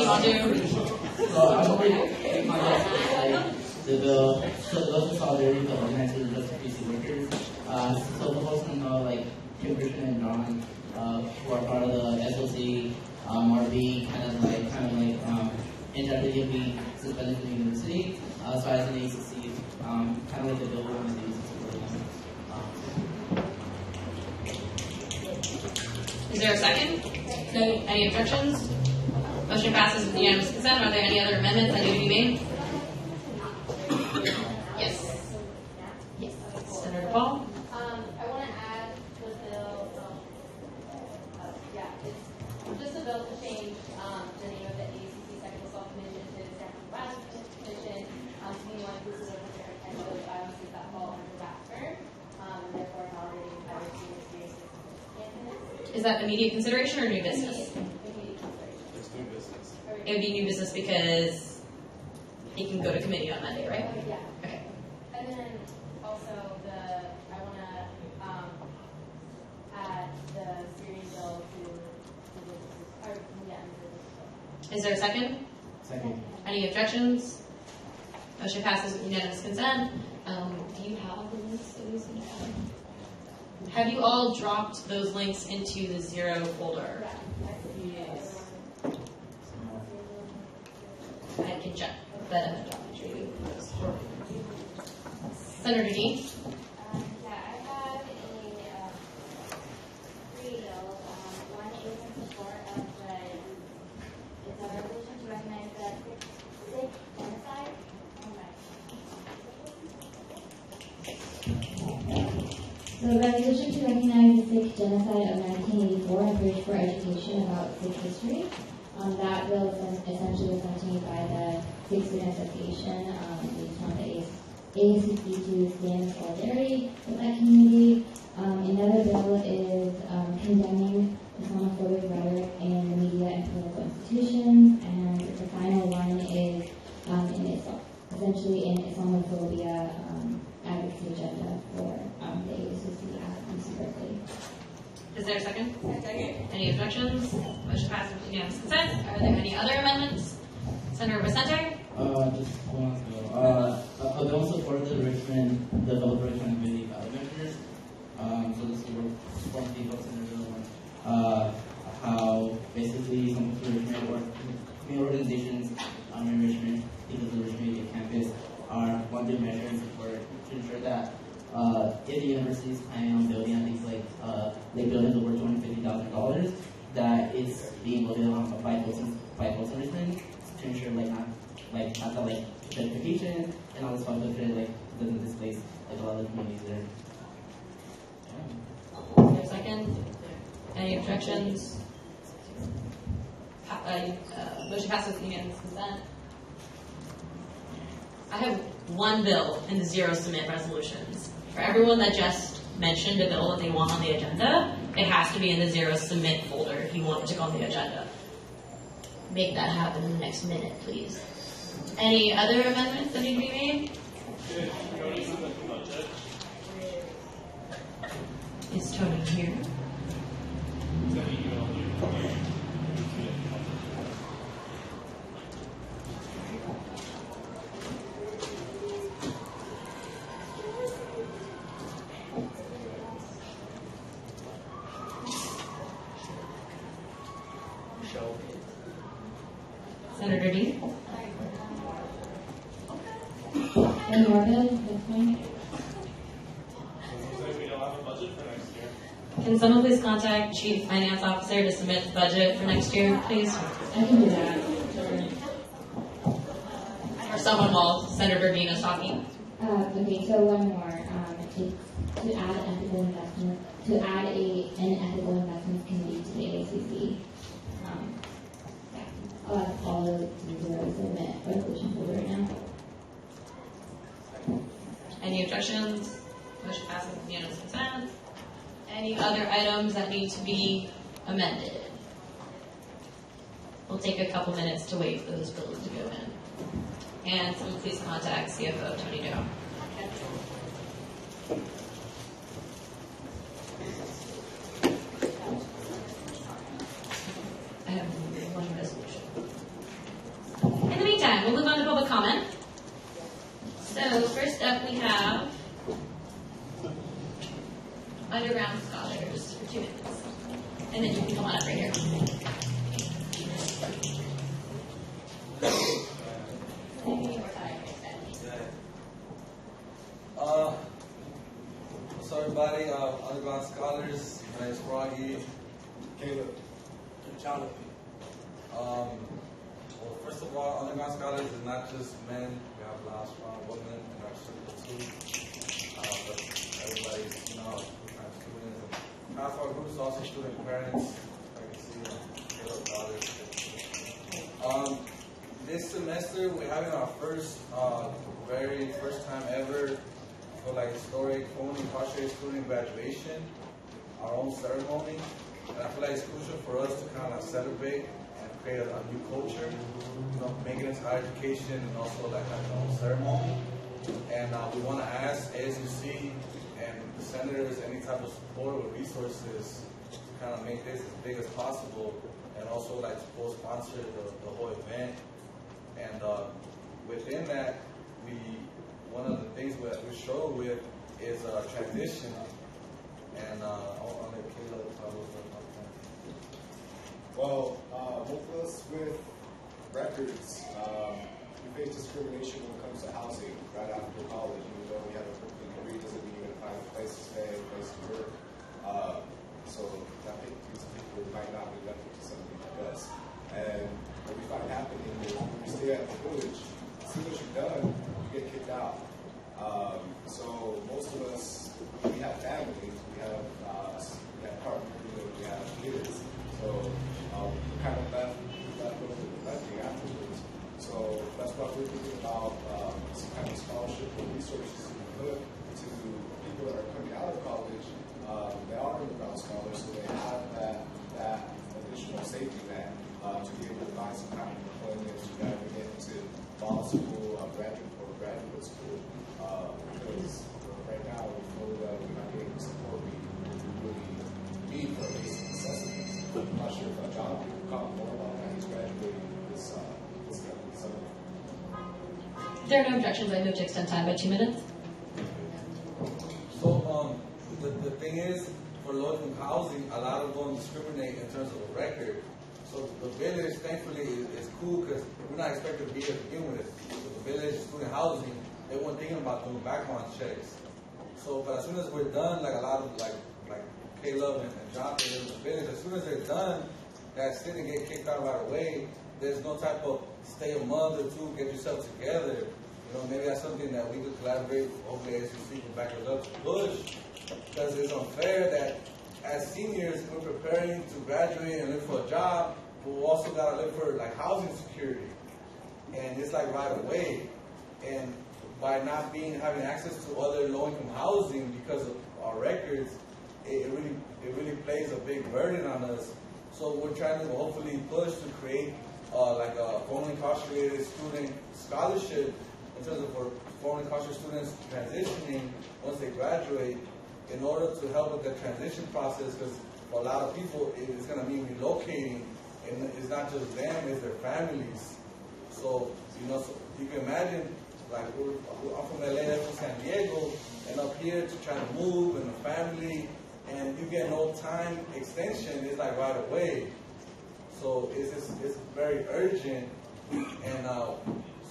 you want to? So I'm going to the bill, so those solidarity to organizers and just PC workers. So the folks can know like Kim, Christian, and John, who are part of the SOC, are being kind of like in jeopardy of being suspended from the university. So as an ACC, kind of like the bill we're going to use. Is there a second? No. Any objections? Motion passes with unanimous consent. Are there any other amendments that need to be made? Yes. Yes. Senator Paul? I want to add the bill, it's just a bill to change the name of the ASUC Technical Assault Commission to the Stanford West Commission to be more inclusive of the different types of violence that fall under that term, and therefore validating other student experiences. Is that immediate consideration or new business? Immediate consideration. It's new business. It would be new business because it can go to committee on Monday, right? Yeah. Okay. And then also I want to add the steering bill to the business. Is there a second? Second. Any objections? Motion passes with unanimous consent. Do you have the links to these? Have you all dropped those links into the zero folder? Yes. I can check, but Senator Dean? Yeah, I have three bills. One is in support of it's a resolution to recognize the Sikh genocide. So the resolution to recognize the Sikh genocide of 1984 and bridge for education about Sikh history. That bill essentially was continued by the Sikh Student Association. We just want the ASUC to stand in solidarity with that community. Another bill is condemning Islamophobic rhetoric in the media and political institutions. And the final one is essentially an Islamophobia advocacy agenda for the ASUC at UC Berkeley. Is there a second? Second. Any objections? Motion passes with unanimous consent. Are there any other amendments? Senator Vicente? Just one ago. I don't support the developer Richmond community ballot measures. So this is from the folks in the bill how basically some of the Richmond community organizations in Richmond, because of the Richmond Media Campus, are one of measures to ensure that if the university is planning on building things like buildings over $250,000, that it's being voted on by folks in Richmond to ensure not gentrification and all this stuff that doesn't displace a lot of the communities there. Is there a second? Any objections? Motion passes with unanimous consent. I have one bill in the zero submit resolutions. For everyone that just mentioned a bill that they want on the agenda, it has to be in the zero submit folder if you want it to go on the agenda. Make that happen in the next minute, please. Any other amendments that need to be made? Is Tony here? Senator Dean? Any more bills at this point? We don't have a budget for next year. Can someone please contact Chief Finance Officer to submit the budget for next year, please? I can do that. Or someone while Senator Dean is talking. Okay, so one more. To add ethical investment, to add an ethical investments committee to the ASUC. I'll ask all those to zero submit resolution folder right now. Any objections? Motion passes with unanimous consent. Any other items that need to be amended? We'll take a couple minutes to wait for those bills to go in. And someone please contact CFO Tony Doe. I have one resolution. And then you can come on up right here. So everybody, underground scholars, my name is Froggy. Caleb. Jonathan. Well, first of all, underground scholars is not just men. We have a lot of strong women in our circle too. But everybody's, full-time students. Half our group is also student parents. I can see Caleb daughters. This semester we're having our very first time ever for like historic formerly incarcerated student graduation, our own ceremony. And I feel like it's crucial for us to kind of celebrate and create a new culture, make it into higher education and also like have our own ceremony. And we want to ask ASUC and the senators any type of support or resources to kind of make this as big as possible, and also like to co-sponsor the whole event. And within that, one of the things that we struggle with is transition. And I'll let Caleb talk a little bit about that. Well, both of us with records, we face discrimination when it comes to housing right after college. Even though we have a perfect degree, doesn't mean you're going to find a place to stay, a place to work. So I think these people might not be lucky to something like us. And what we find happening is when we stay at the village, as soon as you're done, you get kicked out. So most of us, we have families, we have partners, we have kids. So we're kind of left with nothing afterwards. So that's what we're thinking about, some kind of scholarship or resources to put to people that are coming out of college. They are underground scholars, so they have that additional safety net to be able to find some kind of employment, to kind of get into law school, graduate school. Because right now we feel that we're not getting the support we really need for basic necessities. I'm not sure if John will comment more about that. He's graduating this summer. There are no objections. I move to extend time by 2 minutes. So the thing is, for low-income housing, a lot of them discriminate in terms of a record. So the village, thankfully, is cool because we're not expected to be here to begin with. So the village, student housing, they weren't thinking about doing background checks. So, but as soon as we're done, like a lot of like Caleb and Jonathan in the village, as soon as they're done, that student get kicked out right away. There's no type of stay a month or two, get yourself together. Maybe that's something that we could collaborate. Hopefully, ASUC can back us up to push, because it's unfair that as seniors we're preparing to graduate and look for a job, but we also gotta look for like housing security, and it's like right away. And by not having access to other low-income housing because of our records, it really plays a big burden on us. So we're trying to hopefully push to create like a formerly incarcerated student scholarship in terms of for formerly incarcerated students transitioning once they graduate, in order to help with the transition process, because for a lot of people it's going to mean relocating, and it's not just them, it's their families. So so you can imagine, like I'm from LA, they're from San Diego, and up here to try to move and a family, and you get no time extension, it's like right away. So it's very urgent, and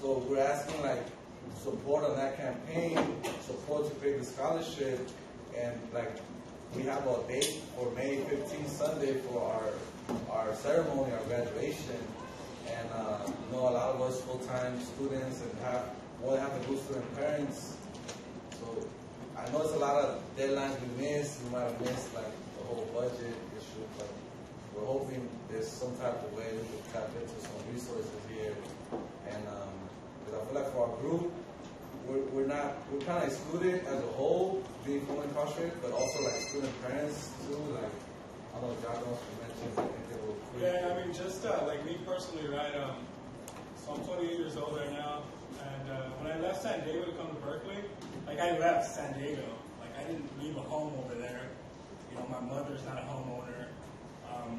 so we're asking like support on that campaign, support to create the scholarship, and like we have a date for May 15th, Sunday, for our ceremony, our graduation, and a lot of us full-time students and more than half the group student parents. So I know it's a lot of deadlines we missed. We might have missed like the whole budget issue, but we're hoping there's some type of way we can tap into some resources here. And because I feel like for our group, we're kind of excluded as a whole, being formerly incarcerated, but also like student parents too. Like I don't know if John wants to mention anything real quick. Yeah, I mean, just like me personally, right? So I'm 28 years old right now, and when I left San Diego to come to Berkeley, like I left San Diego, like I didn't leave a home over there. My mother's not a homeowner.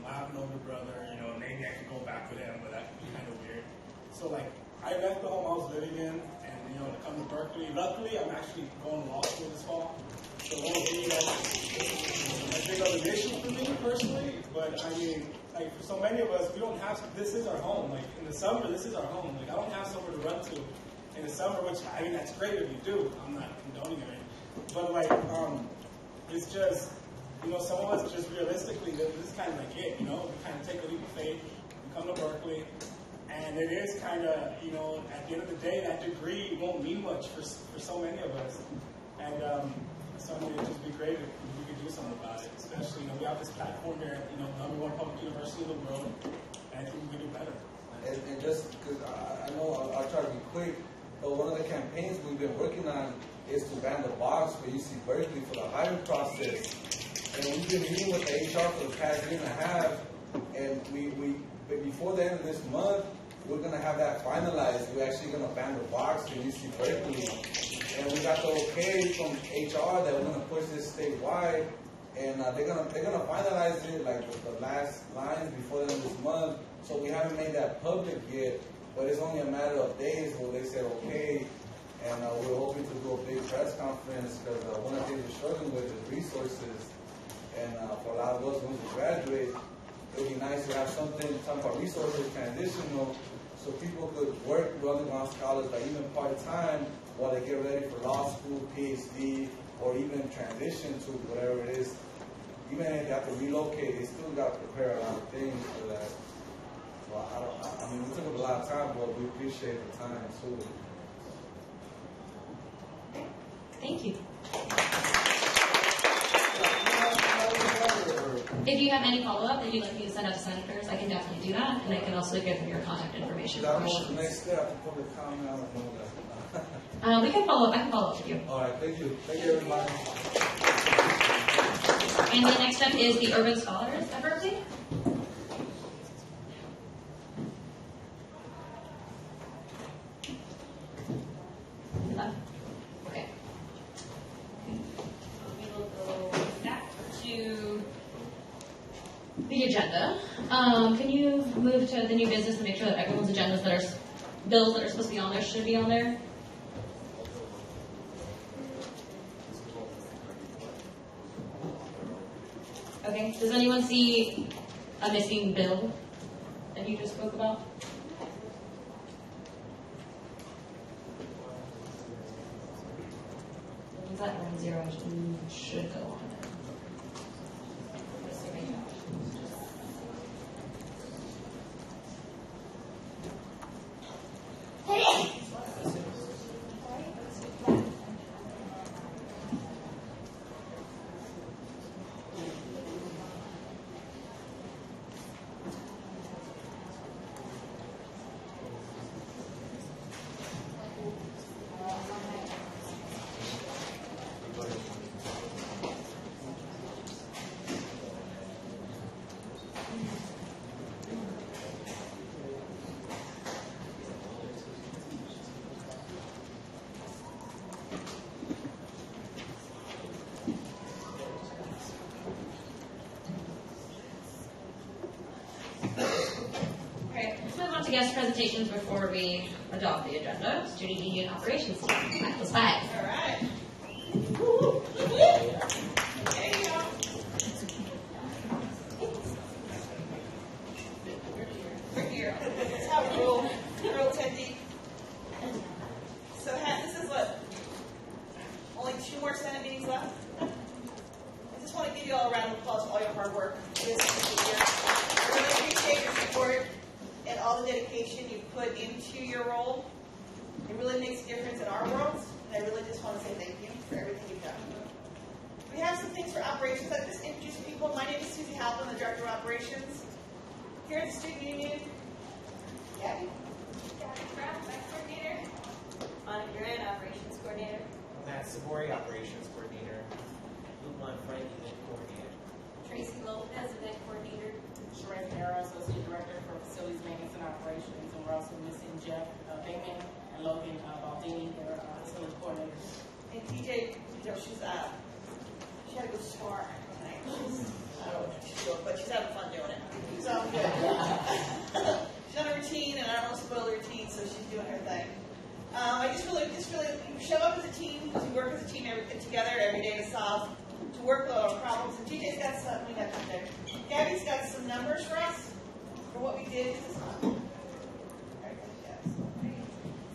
I have an older brother. Maybe I could go back with him, but that'd be kind of weird. So like I left the home I was living in, and you know, to come to Berkeley. Luckily, I'm actually going to law school this fall, so it won't be as big of an issue for me personally. But I mean, like for so many of us, we don't have. This is our home. Like in the summer, this is our home. Like I don't have somewhere to run to in the summer, which I mean that's great if you do. I'm not condoning it, but like it's just. You know, some of us just realistically, this is kind of like it, you know, we kind of take a leap of faith, we come to Berkeley, and it is kind of, you know, at the end of the day, that degree won't mean much for so many of us. And so I mean, it'd just be great if we could do something about it, especially, you know, we have this platform here, you know, #1 public university in the world, and I think we can do better. And just because I know I'll try to be quick, but one of the campaigns we've been working on is to ban the box for UC Berkeley for the hiring process. And we've been meeting with the HR for the past year and a half, and but before the end of this month, we're going to have that finalized. We're actually going to ban the box for UC Berkeley. And we got the okay from HR that we're going to push this statewide, and they're gonna finalize it like the last lines before the end of this month. So we haven't made that public yet, but it's only a matter of days where they said okay. And we're hoping to do a big press conference because one of the things we're struggling with is resources. And for a lot of us, once we graduate, it would be nice to have some type of resources transitional so people could work with underground scholars, like even part-time, while they get ready for law school, PhD, or even transition to whatever it is. Even if they have to relocate, they still got to prepare a lot of things for that. So I mean, we took up a lot of time, but we appreciate the time too. Thank you. If you have any follow-up that you'd like me to send out to senators, I can definitely do that, and I can also give them your contact information. I don't know what's the next step for public comment. I don't know that. We can follow up. I can follow up with you. All right, thank you. Thank you, everybody. And the next step is the Urban Scholars at Berkeley. Okay. We will go back to the agenda. Can you move to the new business and make sure that everyone's agendas that are bills that are supposed to be on there should be on there? Okay. Does anyone see a missing bill that you just spoke about? Is that 1-0 should go on there? Guest presentations before we adopt the agenda. Student Union Operations Team. That was 5. All right. There you go. We're here. That's how we roll. Roll 10 deep. So this is what? Only 2 more Senate meetings left? I just want to give you all a round of applause for all your hard work this year. I really appreciate your support and all the dedication you put into your role. It really makes a difference in our world, and I really just want to say thank you for everything you've done. We have some things for operations. I'll just introduce people. My name is Susie Halpin, the Director of Operations. Here at the Student Union, Gabby. Gabby Kraft, Vice Coordinator. Monica Duran, Operations Coordinator. Matt Sabori, Operations Coordinator. Luke Frank, Event Coordinator. Tracy Lopez, Event Coordinator. Sheree Farrah, Associate Director for Facilities Maintenance and Operations, and we're also missing Jeff Bateman and Logan Baldini, they're facility coordinators. And TJ, she had to go spar tonight. But she's having fun doing it. So I'm good. She's on a routine, and I don't want to spoil the routine, so she's doing her thing. I just really just really show up as a team, because we work as a team together every day to work with our problems. And TJ's got some, we got that there. Gabby's got some numbers for us for what we did this month.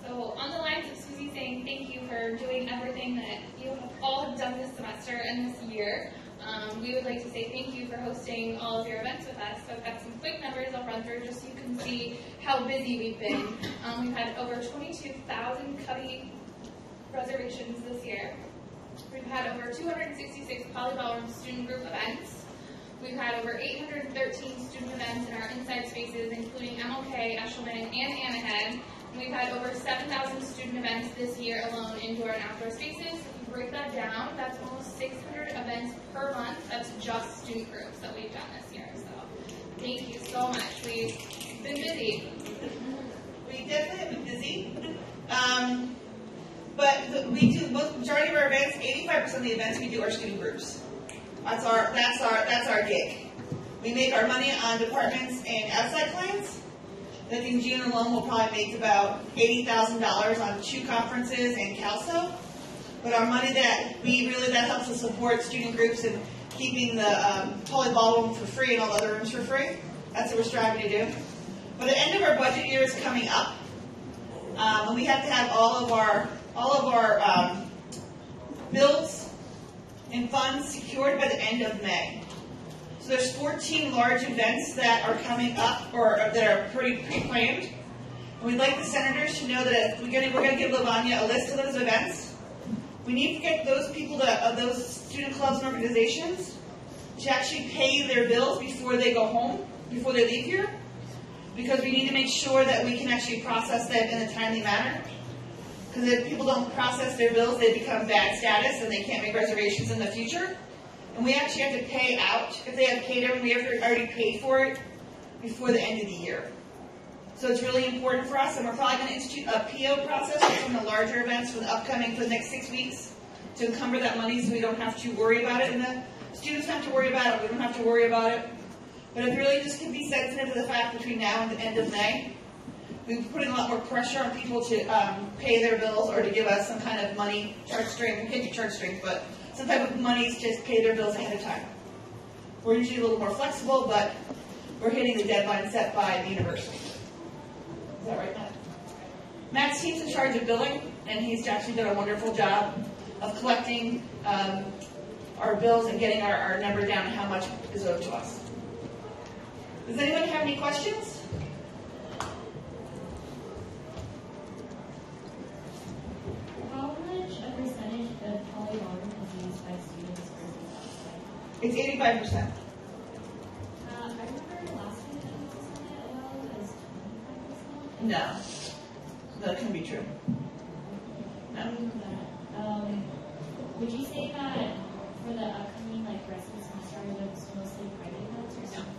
So on the lines of Susie saying thank you for doing everything that you all have done this semester and this year, we would like to say thank you for hosting all of your events with us. So I've got some quick numbers I'll run through just so you can see how busy we've been. We've had over 22,000 cubby reservations this year. We've had over 266 Polyballroom student group events. We've had over 813 student events in our inside spaces, including MLK, Eshelman, and Anahead. We've had over 7,000 student events this year alone, indoor and outdoor spaces. If you break that down, that's almost 600 events per month. That's just student groups that we've done this year. So thank you so much. We've been busy. We definitely have been busy. But we do majority of our events, 85% of the events we do are student groups. That's our gig. We make our money on departments and outside clients. I think in June alone we'll probably make about $80,000 on 2 conferences and CalSO. But our money that helps us support student groups and keeping the Poly Ballroom for free and all the other rooms for free. That's what we're striving to do. But the end of our budget year is coming up, and we have to have all of our bills and funds secured by the end of May. So there's 14 large events that are coming up or that are pretty pre-planned. And we'd like the senators to know that we're going to give Lavanya a list of those events. We need to get those people, those student clubs and organizations, to actually pay their bills before they go home, before they leave here, because we need to make sure that we can actually process them in a timely manner. Because if people don't process their bills, they become bad status and they can't make reservations in the future. And we actually have to pay out, if they have paid everything, we have to already paid for it before the end of the year. So it's really important for us, and we're probably going to institute a PO process for some of the larger events for the next 6 weeks to encumber that money so we don't have to worry about it. And the students don't have to worry about it, we don't have to worry about it. But it really just can be sensitive to the fact between now and the end of May. We're putting a lot more pressure on people to pay their bills or to give us some kind of money, charge string, we can't do charge strings, but some type of money to just pay their bills ahead of time. We're usually a little more flexible, but we're hitting the deadline set by the university. Is that right, Matt? Matt's team's in charge of billing, and he's actually done a wonderful job of collecting our bills and getting our number down and how much is owed to us. Does anyone have any questions? How much a percentage of Poly Ballroom is used by students versus outside? It's 85%. I remember last week that was as low as 25%. No, that couldn't be true. No. Would you say that for the upcoming rest of the semester, it's mostly private events or something?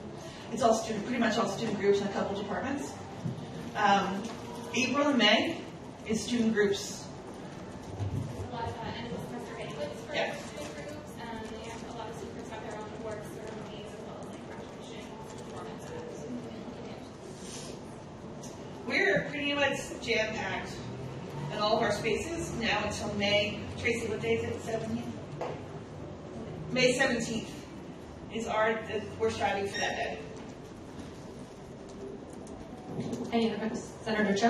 It's all student, pretty much all student groups in a couple departments. April and May is student groups. A lot of end of the semester banquets for Yeah. student groups, and they have a lot of students have their own work ceremonies as well as graduation performances. We're pretty much jam-packed in all of our spaces now until May. Tracy, what day is it? 17th? May 17th is we're striving for that day. Any other questions? Senator Cho?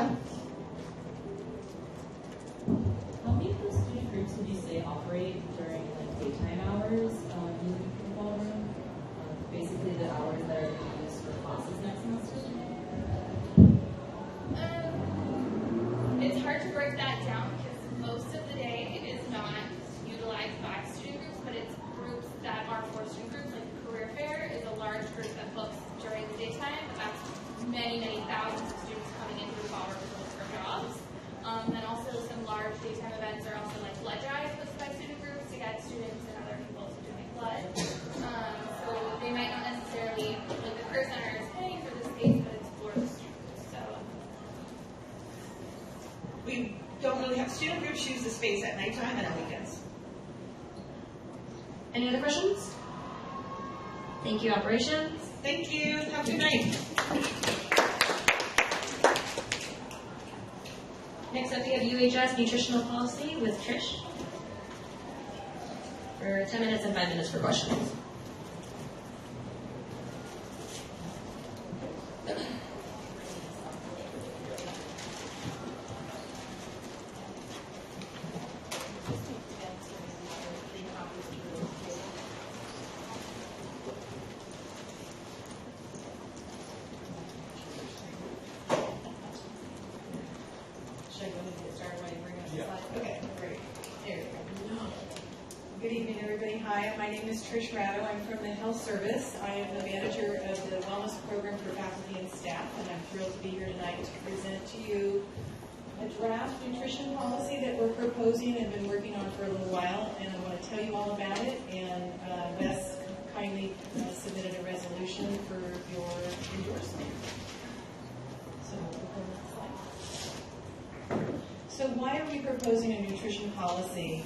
How many of those student groups would you say operate during daytime hours using the ballroom? Basically the hours that are being used for classes next semester? It's hard to break that down because most of the day is not utilized by student groups, but it's groups that are for student groups. Like Career Fair is a large group that books during the daytime, but that's many thousands of students coming into the ballroom to look for jobs. Then also some large daytime events are also like blood drives hosted by student groups to get students and other people to donate blood. So they might not necessarily, like the Career Center is paying for the space, but it's for the students. So We don't really have student groups use the space at nighttime and on weekends. Any other questions? Thank you, operations. Thank you. Have a good night. Next up, we have UHS nutritional policy with Trish for 10 minutes and 5 minutes for questions. Should I go ahead and get started while you bring up the slides? Okay, great. There you go. Good evening, everybody. Hi, my name is Trish Ratto. I'm from the Health Service. I am the manager of the Wellness Program for faculty and staff, and I'm thrilled to be here tonight to present to you a draft nutrition policy that we're proposing and been working on for a little while, and I want to tell you all about it, and Wes kindly submitted a resolution for your endorsement. So, we'll go to the next slide. So why are we proposing a nutrition policy?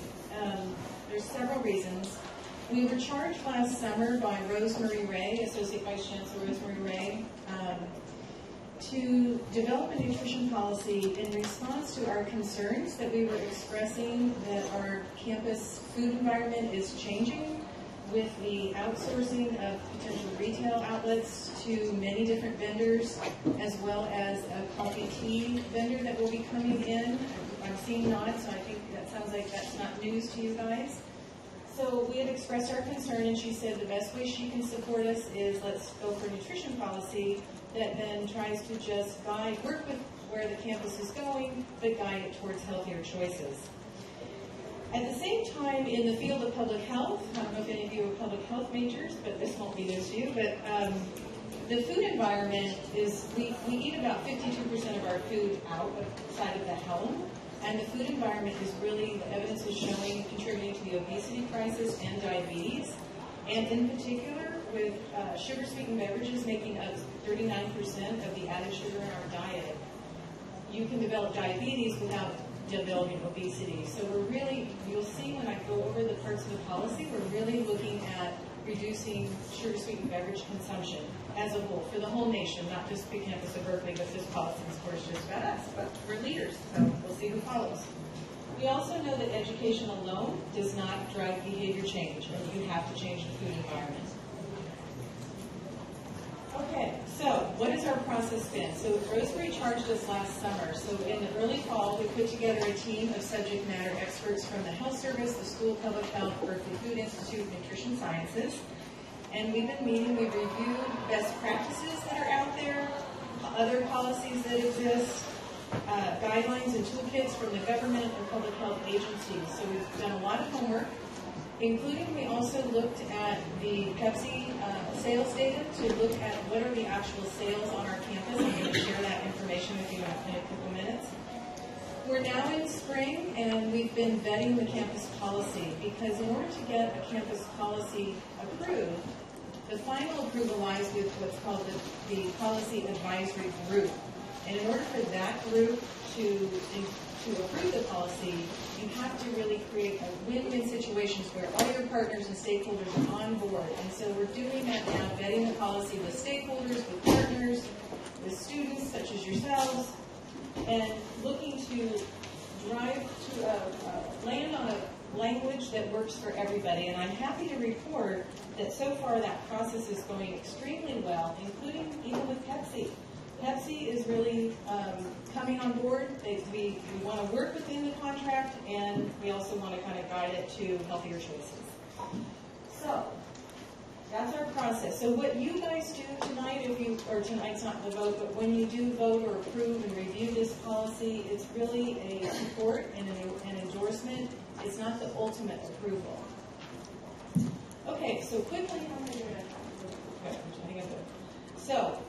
There's several reasons. We were charged last summer by Rosemary Ray, Associate Vice Chancellor Rosemary Ray, to develop a nutrition policy in response to our concerns that we were expressing that our campus food environment is changing with the outsourcing of potential retail outlets to many different vendors, as well as a coffee tea vendor that will be coming in. I'm seeing nods, so I think that sounds like that's not news to you guys. So we had expressed our concern, and she said the best way she can support us is let's go for a nutrition policy that then tries to just work with where the campus is going, but guide it towards healthier choices. At the same time, in the field of public health, I don't know if any of you are public health majors, but this won't be news to you, but the food environment is, we eat about 52% of our food outside of the home, and the food environment is really, the evidence is showing, contributing to the obesity crisis and diabetes, and in particular with sugar-sweetened beverages making up 39% of the added sugar in our diet. You can develop diabetes without developing obesity. So we're really, you'll see when I go over the parts of the policy, we're really looking at reducing sugar-sweetened beverage consumption as a whole, for the whole nation, not just the campus of Berkeley, but this policy is, of course, just about us, but we're leaders, so we'll see who follows. We also know that education alone does not drive behavior change, and you have to change the food environment. Okay, so what has our process been? So Rosemary charged us last summer. So in the early fall, we put together a team of subject matter experts from the Health Service, the School of Public Health, Berkeley Food Institute of Nutrition Sciences. And we've been meeting, we've reviewed best practices that are out there, other policies that exist, guidelines and toolkits from the government and public health agencies. So we've done a lot of homework, including we also looked at the Pepsi sales data to look at what are the actual sales on our campus. I'm going to share that information with you in a couple minutes. We're now in spring, and we've been vetting the campus policy because in order to get a campus policy approved, the final approval lies with what's called the Policy Advisory Group. And in order for that group to approve the policy, you have to really create a win-win situations where all your partners and stakeholders are on board. And so we're doing that now, vetting the policy with stakeholders, with partners, with students such as yourselves, and looking to drive to land on a language that works for everybody. And I'm happy to report that so far that process is going extremely well, including even with Pepsi. Pepsi is really coming on board. We want to work within the contract, and we also want to kind of guide it to healthier choices. So that's our process. So what you guys do tonight, tonight's not the vote, but when you do vote or approve and review this policy, it's really a support and an endorsement. It's not the ultimate approval. Okay, so quickly, so,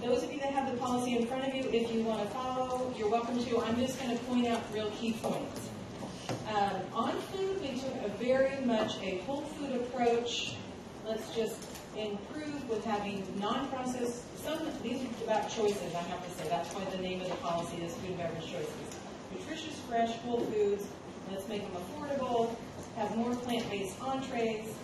those of you that have the policy in front of you, if you want to follow, you're welcome to. I'm just going to point out real key points. On food, we took a very much a whole food approach. Let's just improve with having non-processed. These are about choices, I have to say. That's why the name of the policy is Food and Beverage Choices. Nutritious, fresh, whole foods. Let's make them affordable. Have more plant-based entrees.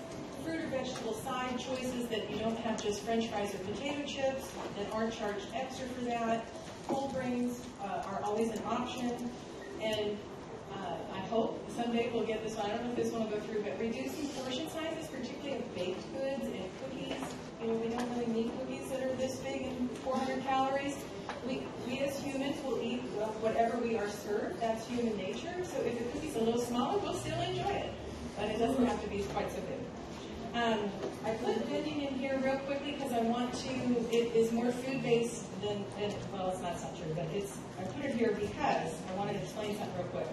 Fruit or vegetable side choices that you don't have just French fries or potato chips that aren't charged extra for that. Whole grains are always an option. and I hope someday we'll get this one. I don't know if this one will go through, but reducing portion sizes, particularly of baked goods and cookies. You know, we don't really need cookies that are this big and 400 calories. We as humans will eat whatever we are served. That's human nature. So if the cookie's a little smaller, we'll still enjoy it. But it doesn't have to be quite so big. I put vending in here real quickly because I want to, it is more food-based than, well, that's not true, but I put it here because I wanted to explain something real quick.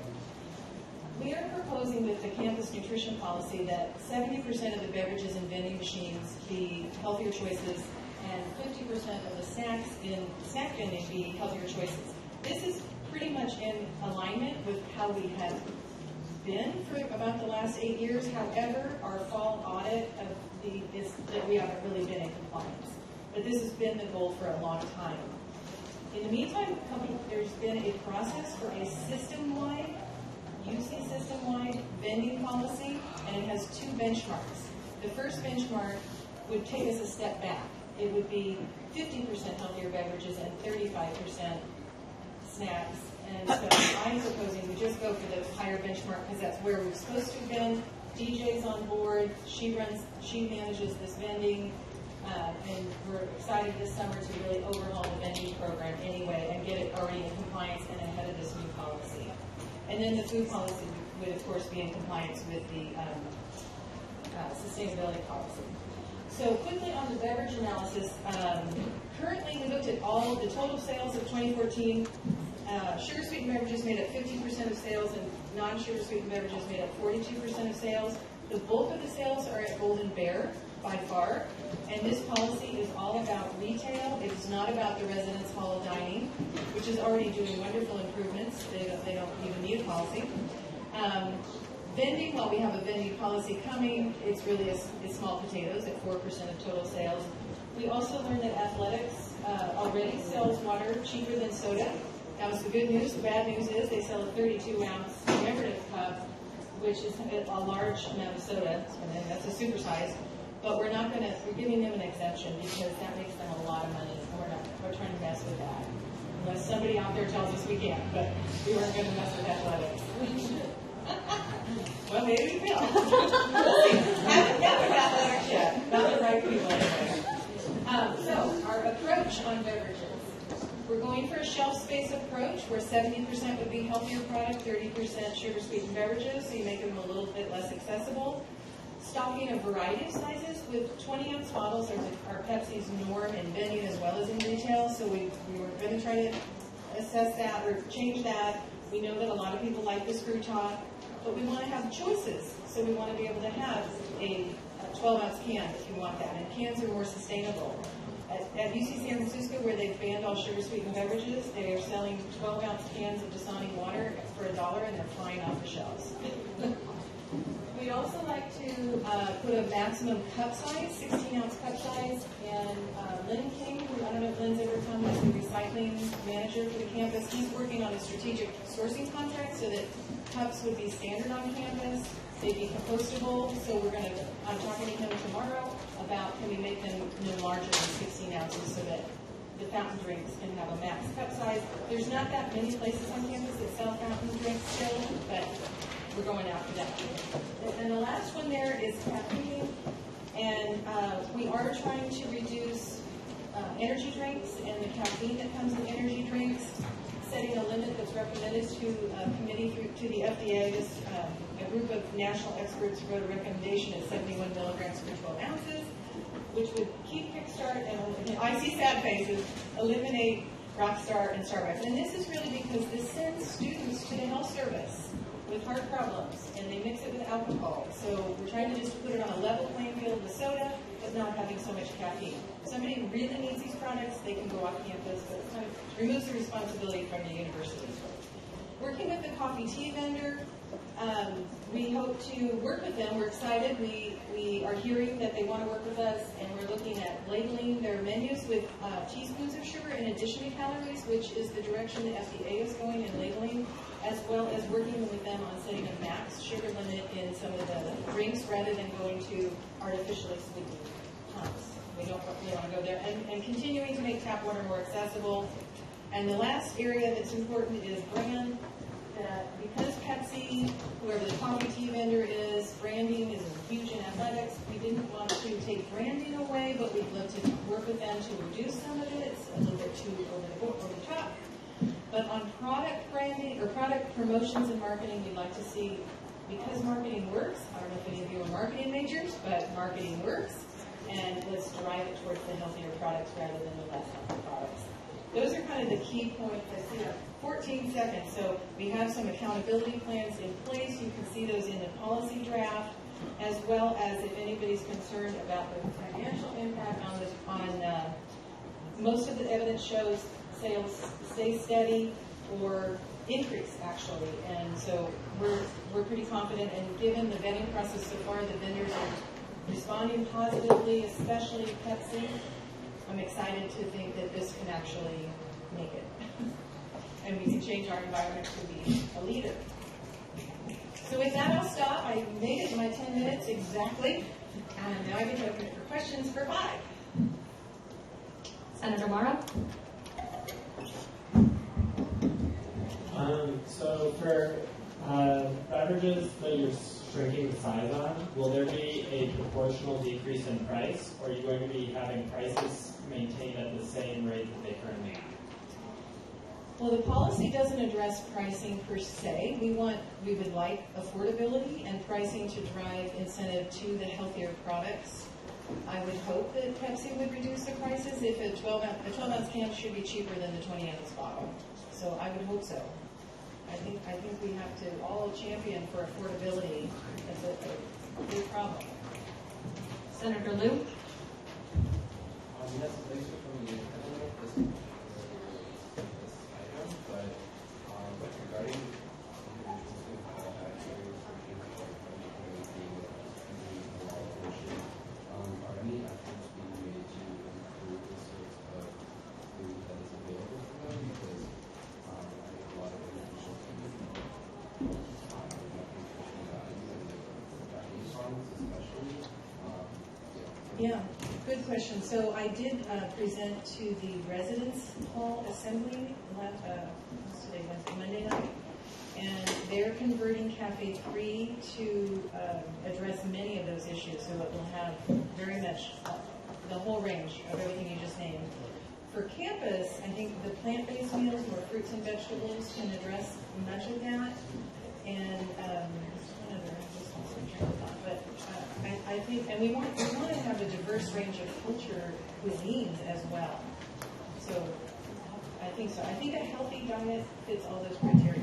We are proposing with the campus nutrition policy that 70% of the beverages in vending machines be healthier choices and 50% of the snacks in snack vending be healthier choices. This is pretty much in alignment with how we have been for about the last 8 years. However, our fall audit is that we haven't really been in compliance. But this has been the goal for a long time. In the meantime, there's been a process for a system-wide, UC system-wide vending policy, and it has 2 benchmarks. The first benchmark would take us a step back. It would be 50% healthier beverages and 35% snacks. And so I'm proposing we just go for the higher benchmark because that's where we're supposed to have been. DJ's on board. She manages this vending. And we're excited this summer to really overhaul the vending program anyway and get it already in compliance and ahead of this new policy. And then the food policy would, of course, be in compliance with the sustainability policy. So quickly on the beverage analysis, currently we looked at all the total sales of 2014. Sugar sweetened beverages made up 50% of sales and non-sugar sweetened beverages made up 42% of sales. The bulk of the sales are at Golden Bear by far, and this policy is all about retail. It is not about the residence hall dining, which is already doing wonderful improvements. They don't even need a policy. Vending, while we have a vending policy coming, it's really it's small potatoes at 4% of total sales. We also learned that athletics already sells water cheaper than soda. That was the good news. The bad news is they sell a 32-ounce commemorative cup, which is a large amount of soda, and that's a supersize. But we're giving them an exemption because that makes them a lot of money, and we're trying to mess with that. Unless somebody out there tells us we can't, but we weren't going to mess with athletics. Well, maybe we will. We'll see. Haven't met with athletics yet. Not the right people anyway. So, our approach on beverages. We're going for a shelf space approach where 70% would be healthier product, 30% sugar sweetened beverages, so you make them a little bit less accessible. Stocking a variety of sizes with 20-ounce bottles are Pepsi's norm in vending as well as in retail, so we were going to try to assess that or change that. We know that a lot of people like the screw top, but we want to have choices, so we want to be able to have a 12-ounce can if you want that, and cans are more sustainable. At UC San Francisco, where they've banned all sugar-sweetened beverages, they are selling 12-ounce cans of Dasani water for $1, and they're flying off the shelves. We'd also like to put a maximum cup size, 16-ounce cup size, and Lynn King, who I don't know if Lynn's ever come as the recycling manager for the campus, he's working on a strategic sourcing contract so that cups would be standard on campus, they'd be compostable, so I'm talking to him tomorrow about can we make them no larger than 16 ounces so that the fountain drinks can have a max cup size. There's not that many places on campus that sell fountain drinks still, but we're going after that. And the last one there is caffeine, and we are trying to reduce energy drinks and the caffeine that comes in energy drinks, setting a limit that's recommended to a committee to the FDA. A group of national experts wrote a recommendation at 71 milligrams per 12 ounces, which would keep Kickstart and I see sad faces, eliminate Rockstar and Starbucks. And this is really because this sends students to the health service with heart problems, and they mix it with alcohol. So we're trying to just put it on a level playing field with soda, but not having so much caffeine. If somebody really needs these products, they can go off campus, but it kind of removes the responsibility from the university. Working with the coffee tea vendor, we hope to work with them. We're excited. We are hearing that they want to work with us, and we're looking at labeling their menus with teaspoons of sugar in addition to calories, which is the direction the FDA is going in labeling, as well as working with them on setting a max sugar limit in some of the drinks rather than going to artificially sweetened tons. We don't really want to go there. And continuing to make tap water more accessible. And the last area that's important is brand that because Pepsi, whoever the coffee tea vendor is, branding is huge in athletics, we didn't want to take branding away, but we'd love to work with them to reduce some of it. It's a little bit too over the top. But on product branding or product promotions and marketing, we'd like to see, because marketing works, I don't know if any of you are marketing majors, but marketing works, and let's drive it towards the healthier products rather than the less healthy products. Those are kind of the key points. I see 14 seconds. So we have some accountability plans in place. You can see those in the policy draft, as well as if anybody's concerned about the financial impact on this. Most of the evidence shows sales stay steady or increase actually, and so we're pretty confident. And given the vetting process so far, the vendors are responding positively, especially Pepsi. I'm excited to think that this can actually make it. And we can change our environment to be a leader. So with that, I'll stop. I made it in my 10 minutes exactly. And now I can open it for questions for 5. Senator Mara? So for beverages that you're shrinking the size on, will there be a proportional decrease in price, or are you going to be having prices maintained at the same rate that they currently are? Well, the policy doesn't address pricing per se. We would like affordability and pricing to drive incentive to the healthier products. I would hope that Pepsi would reduce the prices if a 12-ounce can should be cheaper than the 20-ounce bottle. So I would hope so. I think we have to all champion for affordability. That's a big problem. Senator Liu? Yes, thanks for coming in. I don't know if this item, but regarding individuals who actually are any efforts being made to improve the sorts of food that is available for them? Because I think a lot of individuals can get nutrition value and the dining farms especially. Yeah, good question. So I did present to the residence hall assembly Monday night, and they're converting Cafe 3 to address many of those issues. So it will have very much the whole range of everything you just named. For campus, I think the plant-based meals, more fruits and vegetables, can address much of that. And I think, and we want to have a diverse range of culture cuisines as well. So I think so. I think a healthy diet fits all those criteria.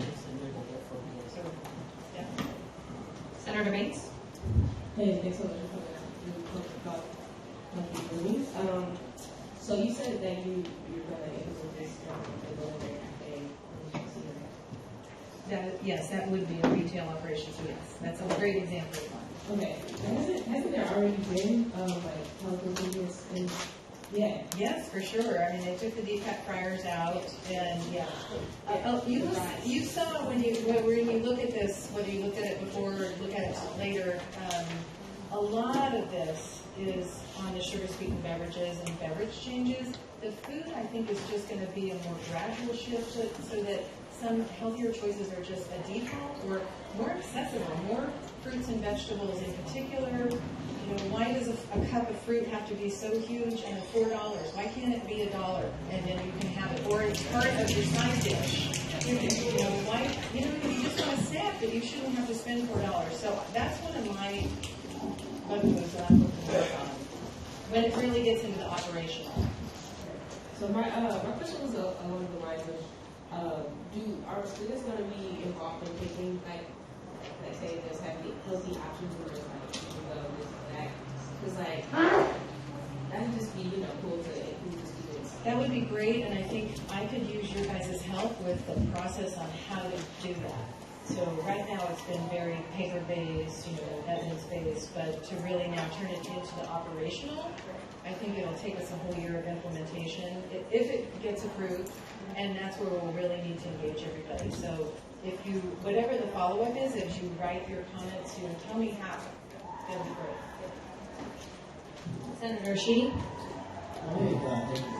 So, yeah. Senator Bates? Hey, thanks so much for coming about healthy foods. So you said that you're going to implement this in the cafe. Yes, that would be a retail operation. So yes, that's a great example of one. Okay. Hasn't there already been like health ingredients in? Yeah. Yes, for sure. I mean, they took the decat fryers out, and yeah. You saw when you look at this, whether you looked at it before or look at it later, a lot of this is on the sugar-sweetened beverages and beverage changes. The food, I think, is just going to be a more gradual shift so that some healthier choices are just a default or more accessible, more fruits and vegetables in particular. You know, why does a cup of fruit have to be so huge and $4? Why can't it be $1 and then you can have it? Or it's part of your side dish. You you just want a snack, but you shouldn't have to spend $4. So that's one of my bugaboos that I'm looking to work on when it really gets into the operational. So my question was along the lines of, are students going to be involved in picking, like, let's say there's healthy options or like this and that? Because like that would just be cool to include the students. That would be great, and I think I could use your guys' help with the process on how to do that. So right now it's been very paper-based, evidence-based, but to really now turn it into the operational, I think it'll take us a whole year of implementation if it gets approved, and that's where we'll really need to engage everybody. So whatever the follow-up is, if you write your comments, tell me how. That'd be great. Senator Rashidi? Thank you for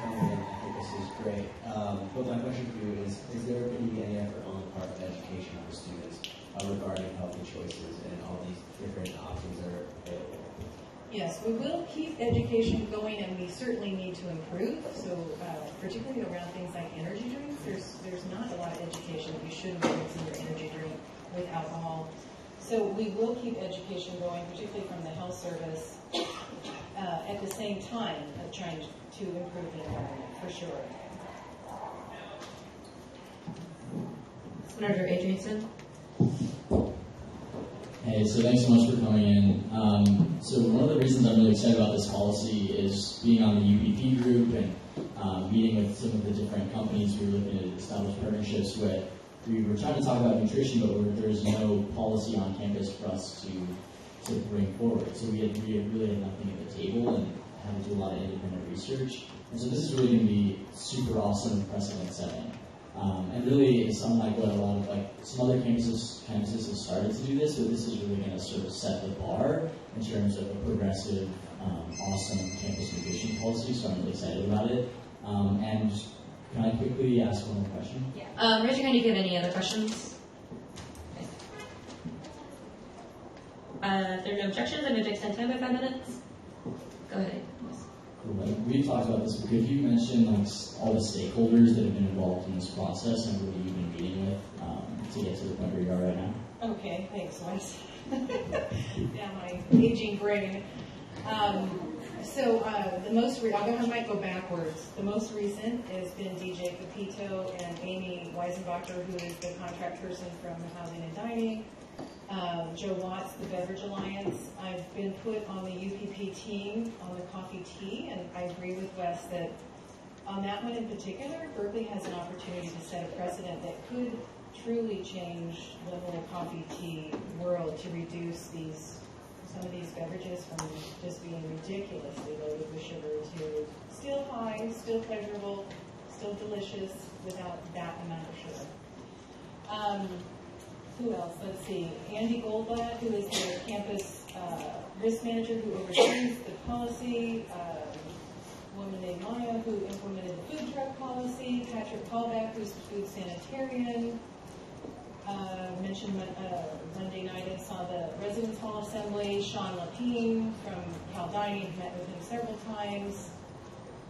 coming in. I think this is great. But my question for you is there going to be any effort on part of education for students regarding healthy choices and all these different options that are available. Yes, we will keep education going, and we certainly need to improve. So, particularly around things like energy drinks, there's not a lot of education that you shouldn't be mixing your energy drink with alcohol. So we will keep education going, particularly from the health service, at the same time of trying to improve the environment, for sure. Senator Adrianson. Hey, so thanks so much for coming in. So one of the reasons I'm really excited about this policy is being on the UPP group and meeting with some of the different companies we were looking to establish partnerships with. We were trying to talk about nutrition, but there's no policy on campus for us to bring forward. So we really had nothing at the table and had to do a lot of independent research. And so this is really going to be super awesome and precedent setting. And really, it's something like what a lot of some other campuses have started to do this, but this is really going to sort of set the bar in terms of a progressive, awesome campus nutrition policy. So I'm really excited about it. And can I quickly ask one more question? Yeah. Raise your hand if you have any other questions. If there are no objections, I'm going to extend time by 5 minutes. Go ahead. Cool. We've talked about this, but could you mention all the stakeholders that have been involved in this process and who you've been meeting with to get to the point where you are right now? Okay, thanks, Wes. Yeah, my aging brain. I might go backwards. The most recent has been DJ Capito and Amy Weisenbacher, who is the contract person from Housing and Dining. Joe Watts, the Beverage Alliance. I've been put on the UPP team on the coffee tea, and I agree with Wes that on that one in particular, Berkeley has an opportunity to set a precedent that could truly change the whole coffee tea world to reduce some of these beverages from just being ridiculously loaded with sugar to still high, still pleasurable, still delicious without that amount of sugar. Who else? Let's see. Andy Goldblatt, who is the campus risk manager who oversees the policy. A woman named Maya, who implemented the food truck policy. Patrick Callback, who's the food sanitarian. Mentioned Monday night I saw the Residence Hall Assembly. Sean Lapine from Cal Dining, met with him several times.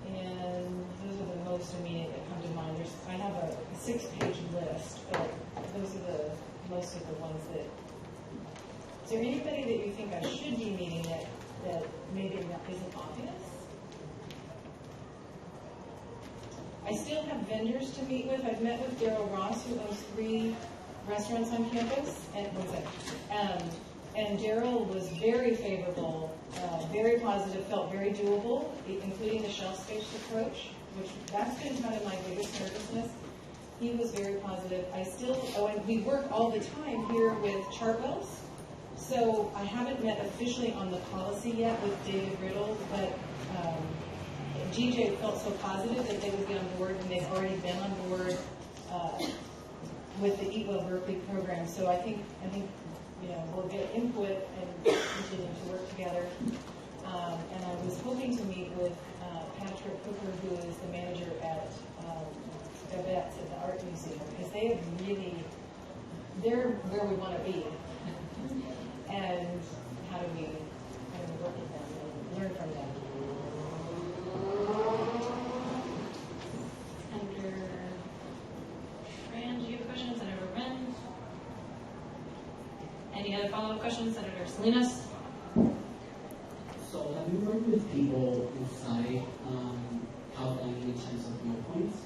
And those are the most immediate that come to mind. I have a 6-page list, but those are most of the ones that. Is there anybody that you think I should be meeting that maybe isn't obvious? I still have vendors to meet with. I've met with Daryl Ross, who owns 3 restaurants on campus, and Daryl was very favorable, very positive, felt very doable, including the shelf-spaced approach, which that's been kind of my biggest nervousness. He was very positive. And we work all the time here with Chartwell's, so I haven't met officially on the policy yet with David Riddle, but GJ felt so positive that they would get on board, and they've already been on board with the Eat Well Berkeley program. So I think we'll get input and continue to work together. And I was hoping to meet with Patrick Cooper, who is the manager at Babette's at the Art Museum, because they're where we want to be. And how do we work with them and learn from them? Senator Tran, do you have a question? Senator Wren? Any other follow-up questions? Senator Salinas? So have you worked with people inside California in terms of viewpoints?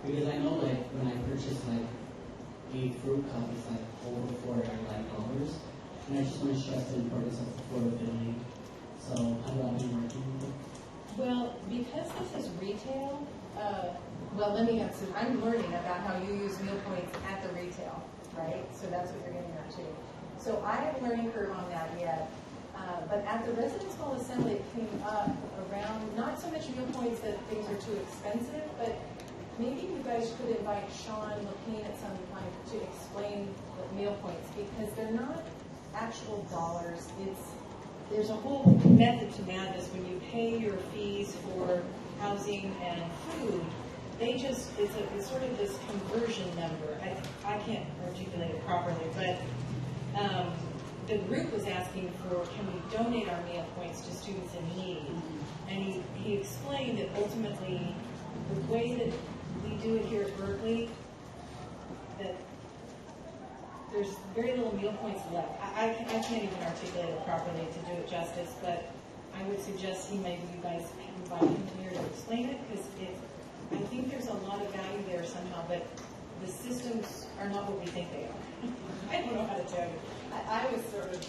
Because I know when I purchased a fruit cup, it's over $4, and I just want to stress the importance of affordability. So how do I be working with it? Well, because this is retail, let me answer. I'm learning about how you use meal points at the retail, right? So that's what you're getting at too. So I have a learning curve on that yet. But at the Residence Hall Assembly, it came up around, not so much meal points that things are too expensive, but maybe you guys could invite Sean Lapine at some time to explain the meal points, because they're not actual dollars. There's a whole method to madness when you pay your fees for housing and food. it's sort of this conversion number. I can't articulate it properly, but the group was asking for, can we donate our meal points to students in need? And he explained that ultimately, the way that we do it here at Berkeley, that there's very little meal points left. I can't even articulate it properly to do it justice, but I would suggest maybe you guys invite him here to explain it, because I think there's a lot of value there somehow, but the systems are not what we think they are. I don't know how to tell you. I was sort of,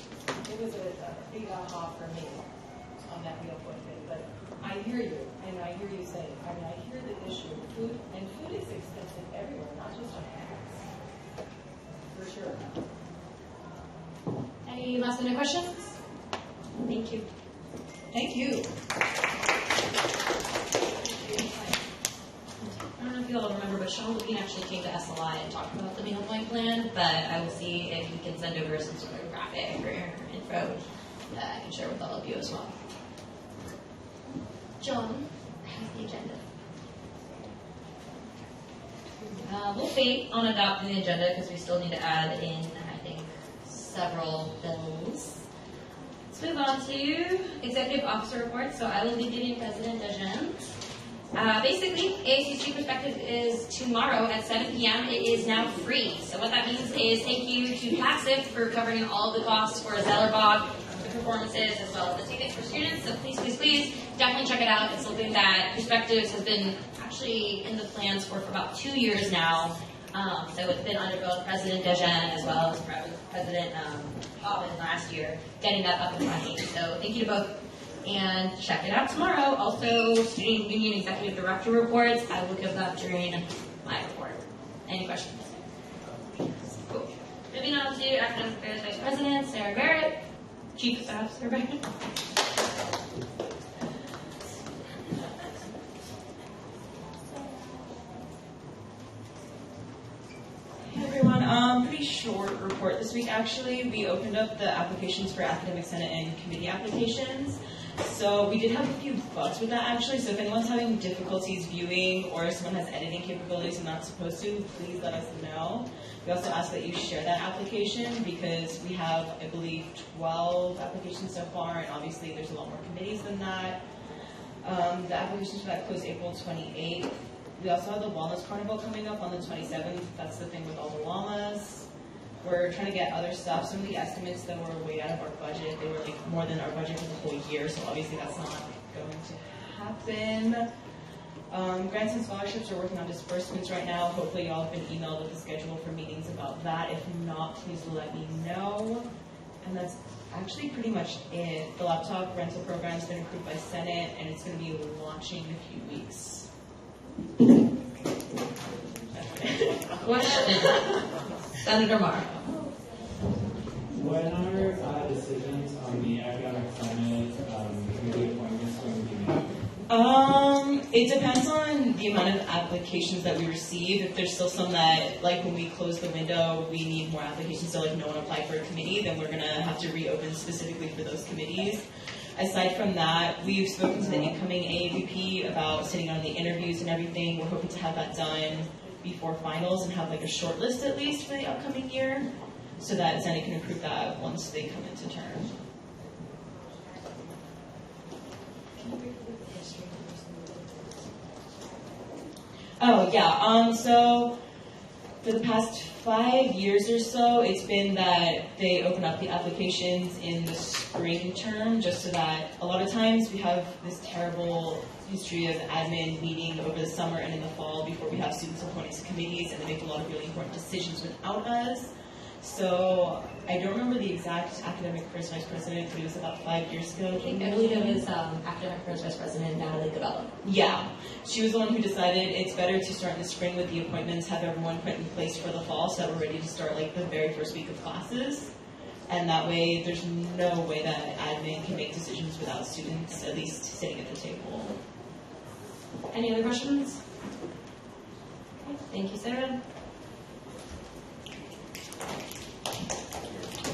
it was a big aha for me on that meal point thing, but I hear you, and I hear you saying, I hear the issue. Food is expensive everywhere, not just on campus. For sure. Any last minute questions? Thank you. Thank you. I don't know if you all remember, but Sean Levine actually came to SLI and talked about the meal point plan, but I will see if he can send over some sort of graphic or info that I can share with all of you as well. John has the agenda. We'll wait on adopting the agenda because we still need to add in, I think, several bills. Let's move on to executive officer reports. So I will be giving President Dejean. Basically, ASUC Perspective is tomorrow at 7 p.m. It is now free. So what that means is thank you to Passive for covering all the costs for Zellerbach, the performances, as well as the tickets for students. So please, please, please, definitely check it out. It's something that Perspectives has been actually in the plans for about 2 years now. So it's been under both President Dejean as well as President Hoffman last year, getting that up and running. So thank you to both. And check it out tomorrow. Also, Student Union Executive Director reports. I will give that during my report. Any questions? Cool. Moving on to Academic Affairs Vice President Sarah Barrett, Chief of Staff Sarah Barrett. Hey everyone, pretty short report this week actually. We opened up the applications for Academic Senate and committee applications. So we did have a few bugs with that actually, so if anyone's having difficulties viewing or if someone has editing capabilities and not supposed to, please let us know. We also ask that you share that application because we have, I believe, 12 applications so far, and obviously there's a lot more committees than that. The applications for that closed April 28th. We also have the Wellness Carnival coming up on the 27th. That's the thing with all the llamas. We're trying to get other stuff. Some of the estimates that were way out of our budget, they were like more than our budget for the whole year, so obviously that's not going to happen. Grants and scholarships are working on disbursements right now. Hopefully y'all have been emailed with the schedule for meetings about that. If not, please let me know. And that's actually pretty much it. The laptop rental program's been approved by Senate, and it's going to be launching in a few weeks. Question? Senator Morrow. When are decisions on the academic senate committee appointments going to be made? It depends on the amount of applications that we receive. If there's still some that, like when we close the window, we need more applications, so like no one applied for a committee, then we're going to have to reopen specifically for those committees. Aside from that, we've spoken to the incoming AAVP about sitting on the interviews and everything. We're hoping to have that done before finals and have like a short list at least for the upcoming year so that Senate can approve that once they come into term. Oh yeah, so for the past 5 years or so, it's been that they open up the applications in the spring term just so that a lot of times we have this terrible history of admin meeting over the summer and in the fall before we have students appointed to committees, and they make a lot of really important decisions without us. So I don't remember the exact academic affairs vice president, but it was about 5 years ago. I believe it was academic affairs vice president Natalie Gabello. Yeah, she was the one who decided it's better to start in the spring with the appointments, have everyone put in place for the fall so that we're ready to start like the very first week of classes. And that way there's no way that admin can make decisions without students at least sitting at the table. Any other questions? Okay, thank you, Sarah.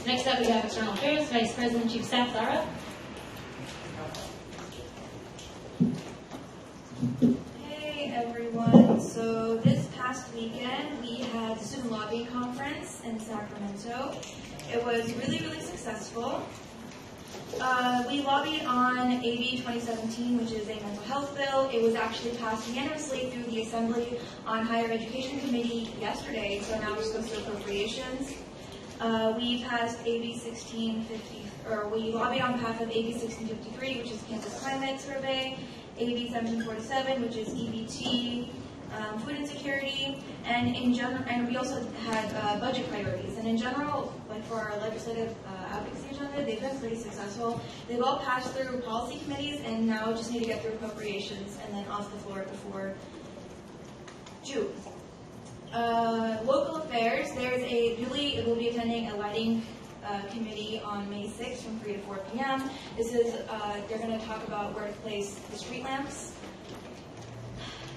Next up, we have External Affairs, Vice President, Chief of Staff, Zara. Hey, everyone. lobbying conference in Sacramento. It was really, really successful. We lobbied on AB 2017, which is a mental health bill. It was actually passed unanimously through the Assembly on Higher Education Committee yesterday, so now we're supposed to appropriations. We passed AB 1650, or we lobbied on behalf of AB 1653, which is Campus Climate Survey, AB 1747, which is EBT, food insecurity, and in general, and we also had budget priorities. And in general, like for our legislative advocacy agenda, they've been pretty successful. They've all passed through policy committees, and now just need to get through appropriations and then off the floor before June. Local affairs. Julie will be attending a lighting committee on May 6th from 3 to 4 p.m. This is, they're going to talk about where to place the street lamps.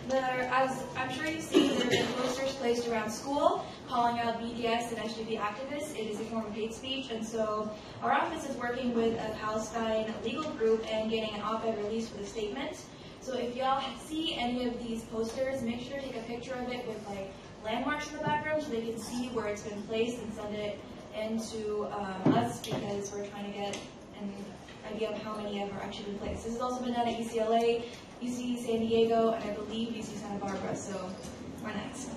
As I'm sure you've seen, there have been posters placed around school calling out BDS and SGB activists. It is a form of hate speech, and so our office is working with a Palestine legal group and getting an op-ed released with a statement. So if y'all see any of these posters, make sure to take a picture of it with like landmarks in the background so they can see where it's been placed and send it into us, because we're trying to get an idea of how many have actually been placed. This has also been done at UCLA, UC San Diego, and I believe UC Santa Barbara, so we're next.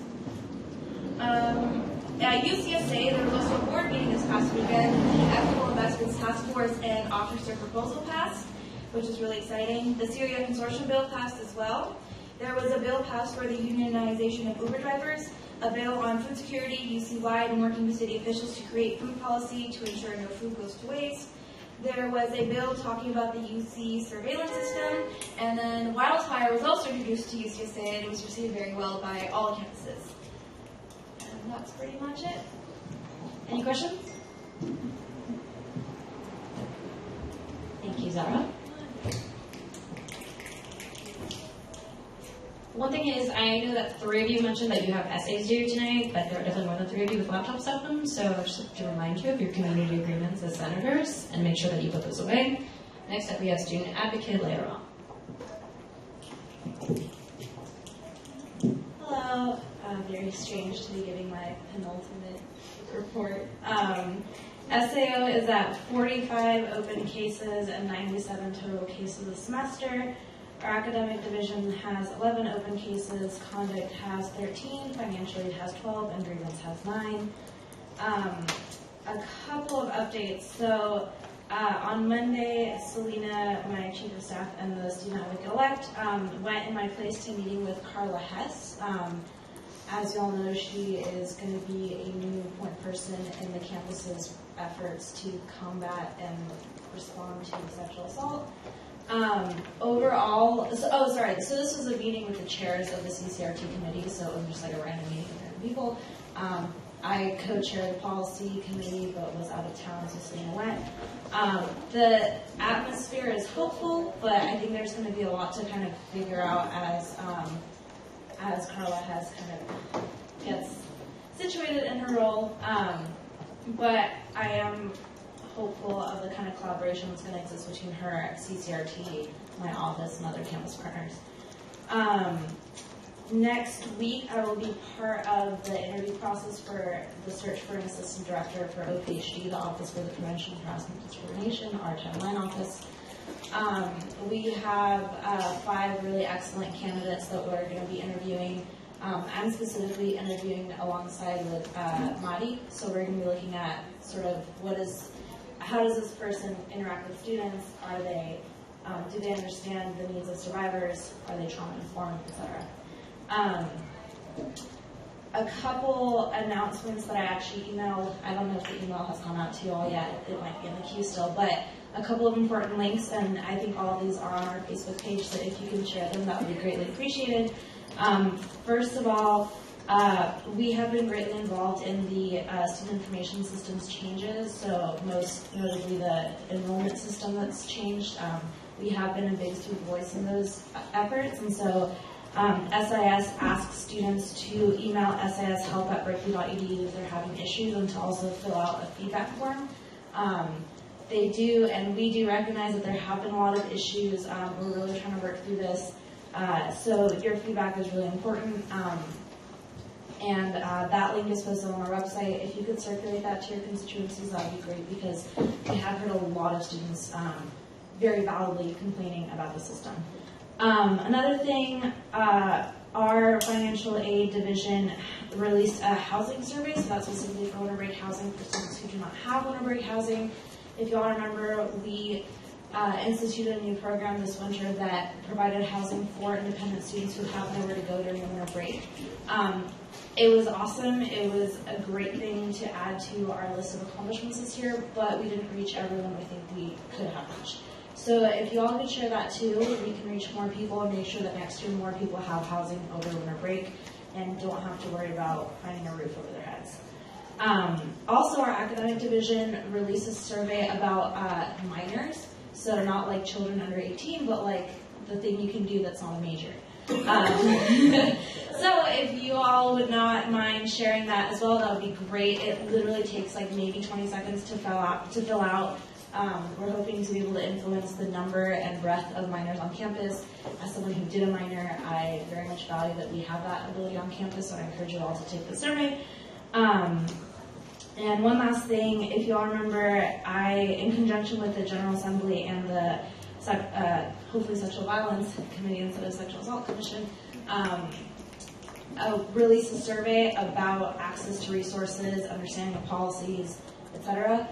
At UCSA, there was also a board meeting this past weekend. The Equitable Investments Task Force and Officer Proposal passed, which is really exciting. The Syria Consortium bill passed as well. There was a bill passed for the unionization of Uber drivers, a bill on food security UC-wide and working with city officials to create food policy to ensure no food goes to waste. There was a bill talking about the UC surveillance system, and then Wildfire was also introduced to UCSA, and it was received very well by all campuses. And that's pretty much it. Any questions? Thank you, Zara. One thing is, I know that 3 of you mentioned that you have essays due tonight, but there are definitely more than 3 of you with laptops at them, so I just have to remind you of your community agreements as senators and make sure that you put those away. Next up, we have student advocate later on. Hello. Very strange to be giving my penultimate report. SAO is at 45 open cases and 97 total cases this semester. Our academic division has 11 open cases, conduct has 13, financial aid has 12, and grievance has 9. A couple of updates. So on Monday, Selena, my chief of staff, and the student advocate-elect went in my place to meeting with Carla Hess. As you all know, she is going to be a new point person in the campus's efforts to combat and respond to sexual assault. Overall, so this was a meeting with the chairs of the CCRT committee, so it was just like a random meeting with random people. I co-chaired the policy committee, but was out of town, so Selena went. The atmosphere is hopeful, but I think there's going to be a lot to kind of figure out as Carla has kind of gets situated in her role. But I am hopeful of the kind of collaboration that's going to exist between her, CCRT, my office, and other campus partners. Next week, I will be part of the interview process for the search for an assistant director for OPHD, the Office for the Prevention of Harassment and Discrimination, our Title IX office. We have 5 really excellent candidates that we're going to be interviewing. I'm specifically interviewing alongside with Madi, so we're going to be looking at sort of how does this person interact with students? Are they, do they understand the needs of survivors? Are they trauma informed, etc. A couple announcements that I actually emailed. I don't know if the email has gone out to you all yet. It might be in the queue still, but a couple of important links, and I think all of these are on our Facebook page, so if you can share them, that would be greatly appreciated. First of all, we have been greatly involved in the student information systems changes, so most notably the enrollment system that's changed. We have been a big student voice in those efforts, and so SIS asks students to email sishelp@berkeley.edu if they're having issues, and to also fill out a feedback form. They do, and we do recognize that there have been a lot of issues. We're really trying to work through this. So your feedback is really important. And that link is posted on our website. If you could circulate that to your constituencies, that would be great, because we have heard a lot of students very validly complaining about the system. Another thing, our financial aid division released a housing survey, so that's specifically for winter break housing for students who do not have winter break housing. If y'all remember, we instituted a new program this winter that provided housing for independent students who have nowhere to go during the winter break. It was awesome. It was a great thing to add to our list of accomplishments this year, but we didn't reach everyone we think we could have reached. So if you all could share that too, we can reach more people and make sure that next year more people have housing over winter break and don't have to worry about finding a roof over their heads. Also, our academic division released a survey about minors. So they're not like children under 18, but like the thing you can do that's not a major. So if you all would not mind sharing that as well, that would be great. It literally takes like maybe 20 seconds to fill out. We're hoping to be able to influence the number and breadth of minors on campus. As someone who did a minor, I very much value that we have that ability on campus, so I encourage you all to take the survey. And one last thing, if you all remember, in conjunction with the General Assembly and the hopefully Sexual Violence Committee instead of Sexual Assault Commission, released a survey about access to resources, understanding of policies, etc.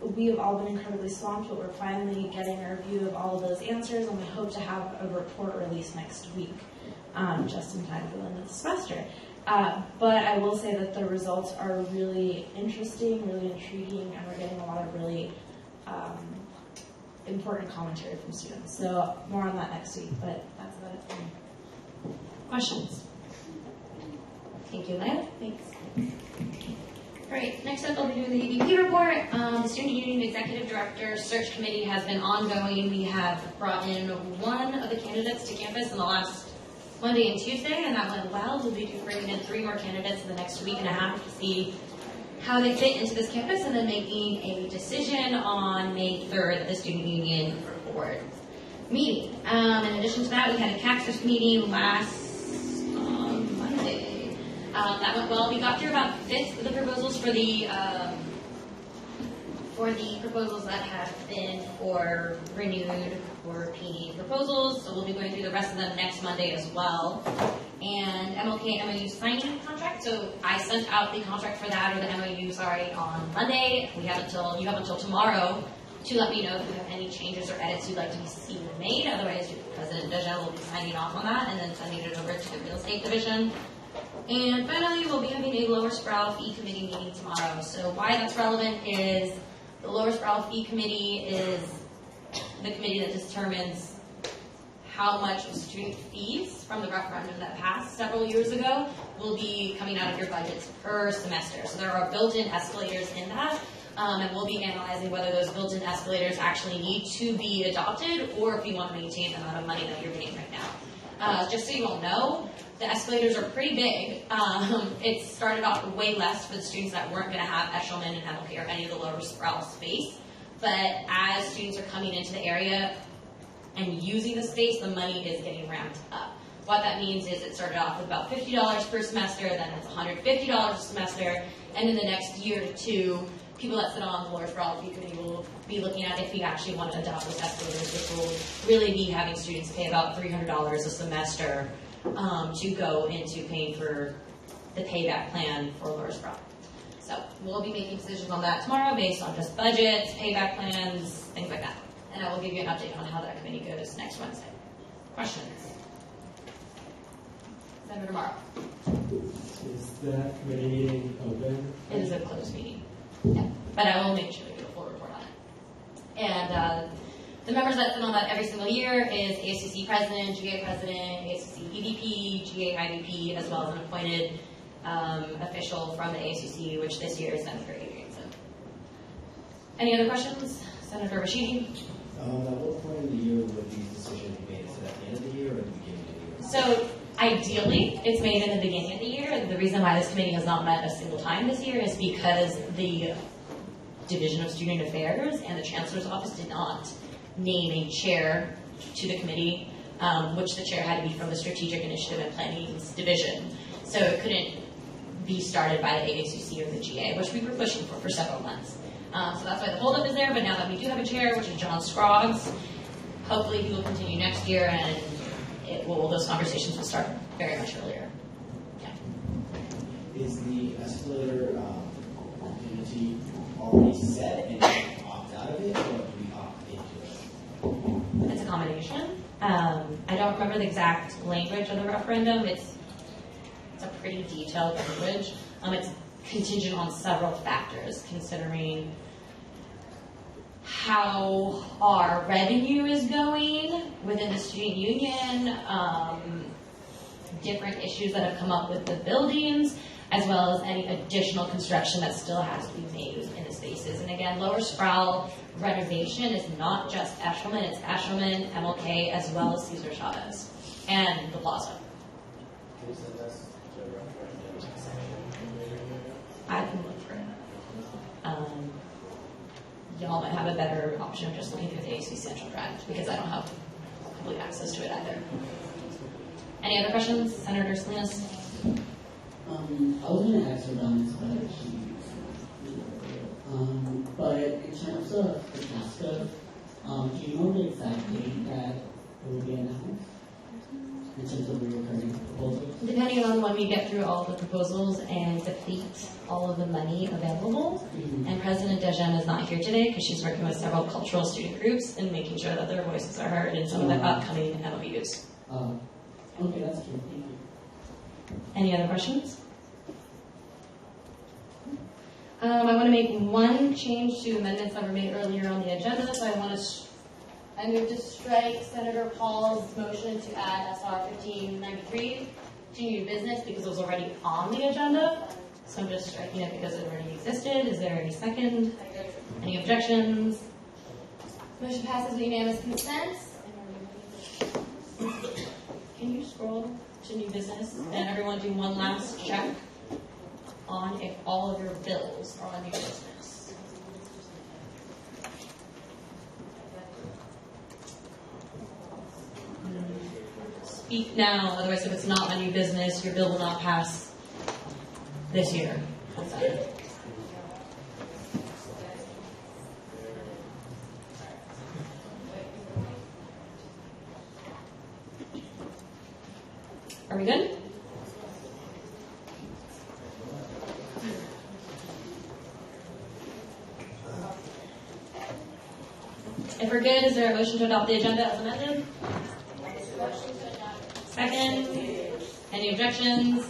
We have all been incredibly swamped, but we're finally getting a review of all of those answers, and we hope to have a report released next week, just in time for the end of the semester. But I will say that the results are really interesting, really intriguing, and we're getting a lot of really important commentary from students. So more on that next week, but that's about it for me. Questions? Thank you, Leah. Thanks. All right, next up I'll be doing the EVP report. The Student Union Executive Director Search Committee has been ongoing. We have brought in one of the candidates to campus in the last Monday and Tuesday, and that went well. We'll be bringing in 3 more candidates in the next week and a half to see how they fit into this campus, and then making a decision on May 3rd at the Student Union Board meeting. In addition to that, we had a CACSIS meeting last Monday. That went well. We got through about 5 of the proposals for the proposals that have been for renewed or PD proposals. So we'll be going through the rest of them next Monday as well. And MLK and MOU signing contract. So I sent out the contract for that, or the MOU, on Monday. You have until tomorrow to let me know if you have any changes or edits you'd like to see made. Otherwise, President Dejel will be signing off on that and then sending it over to the real estate division. And finally, we'll be having a Lower Sproul Fee Committee meeting tomorrow. So why that's relevant is the Lower Sproul Fee Committee is the committee that determines how much of student fees from the referendum that passed several years ago will be coming out of your budgets per semester. So there are built-in escalators in that, and we'll be analyzing whether those built-in escalators actually need to be adopted or if you want to maintain the amount of money that you're paying right now. Just so you all know, the escalators are pretty big. It started off way less for the students that weren't going to have Eshelman and MLK or any of the Lower Sproul space. But as students are coming into the area and using the space, the money is getting ramped up. What that means is it started off with about $50 per semester, then it's $150 a semester, and in the next year to 2, people that sit on the Lower Sproul Fee Committee will be looking at if we actually want to adopt those escalators, which will really be having students pay about $300 a semester to go into paying for the payback plan for Lower Sproul. So we'll be making decisions on that tomorrow based on just budgets, payback plans, things like that. And I will give you an update on how that committee goes next Wednesday. Questions? Senator Morrow. Is that committee meeting open? It is a closed meeting. Yeah. But I will make sure to get a full report on it. And the members that sit on that every single year is ASUC President, GA President, ASUC EVP, GA IVP, as well as an appointed official from the ASUC, which this year is Senator Adrianson. Any other questions? Senator Rashidi? At what point in the year would these decisions be made? Is it at the end of the year or the beginning of the year? So ideally, it's made in the beginning of the year. The reason why this committee has not met a single time this year is because the Division of Student Affairs and the Chancellor's Office did not name a chair to the committee, which the chair had to be from the Strategic Initiative and Planning Division. So it couldn't be started by the ASUC or the GA, which we were pushing for several months. So that's why the holdup is there, but now that we do have a chair, which is John Scroggs, hopefully he will continue next year, and those conversations will start very much earlier. Yeah. Is the escalator activity already set and you can opt out of it, or do we opt into it? It's a combination. I don't remember the exact language of the referendum. It's a pretty detailed language. It's contingent on several factors, considering how our revenue is going within the student union, different issues that have come up with the buildings, as well as any additional construction that still has to be made in the spaces. And again, Lower Sproul renovation is not just Eshelman, it's Eshelman, MLK, as well as Cesar Chavez, and the plaza. I can look for it. Y'all might have a better option of just looking through the ASUC Central Drive, because I don't have complete access to it either. Any other questions? Senator Salinas? I was going to ask about this, but in terms of the CASCA, do you know the exact date that it will be announced in terms of the recurring proposals? Depending on when we get through all of the proposals and deplete all of the money available. And President Dejen is not here today because she's working with several cultural student groups and making sure that their voices are heard in some of the upcoming MOUs. Okay, that's true. Thank you. Any other questions? I want to make one change to amendments that were made earlier on the agenda. So I move to strike Senator Paul's motion to add SR 1593 to new business because it was already on the agenda. So I'm just striking it because it already existed. Is there any second? Any objections? Motion passes with unanimous consent. Can you scroll to new business and everyone do one last check on if all of your bills are on new business? Speak now, otherwise if it's not on new business, your bill will not pass this year. Are we good? If we're good, is there a motion to adopt the agenda as amended? Second. Any objections?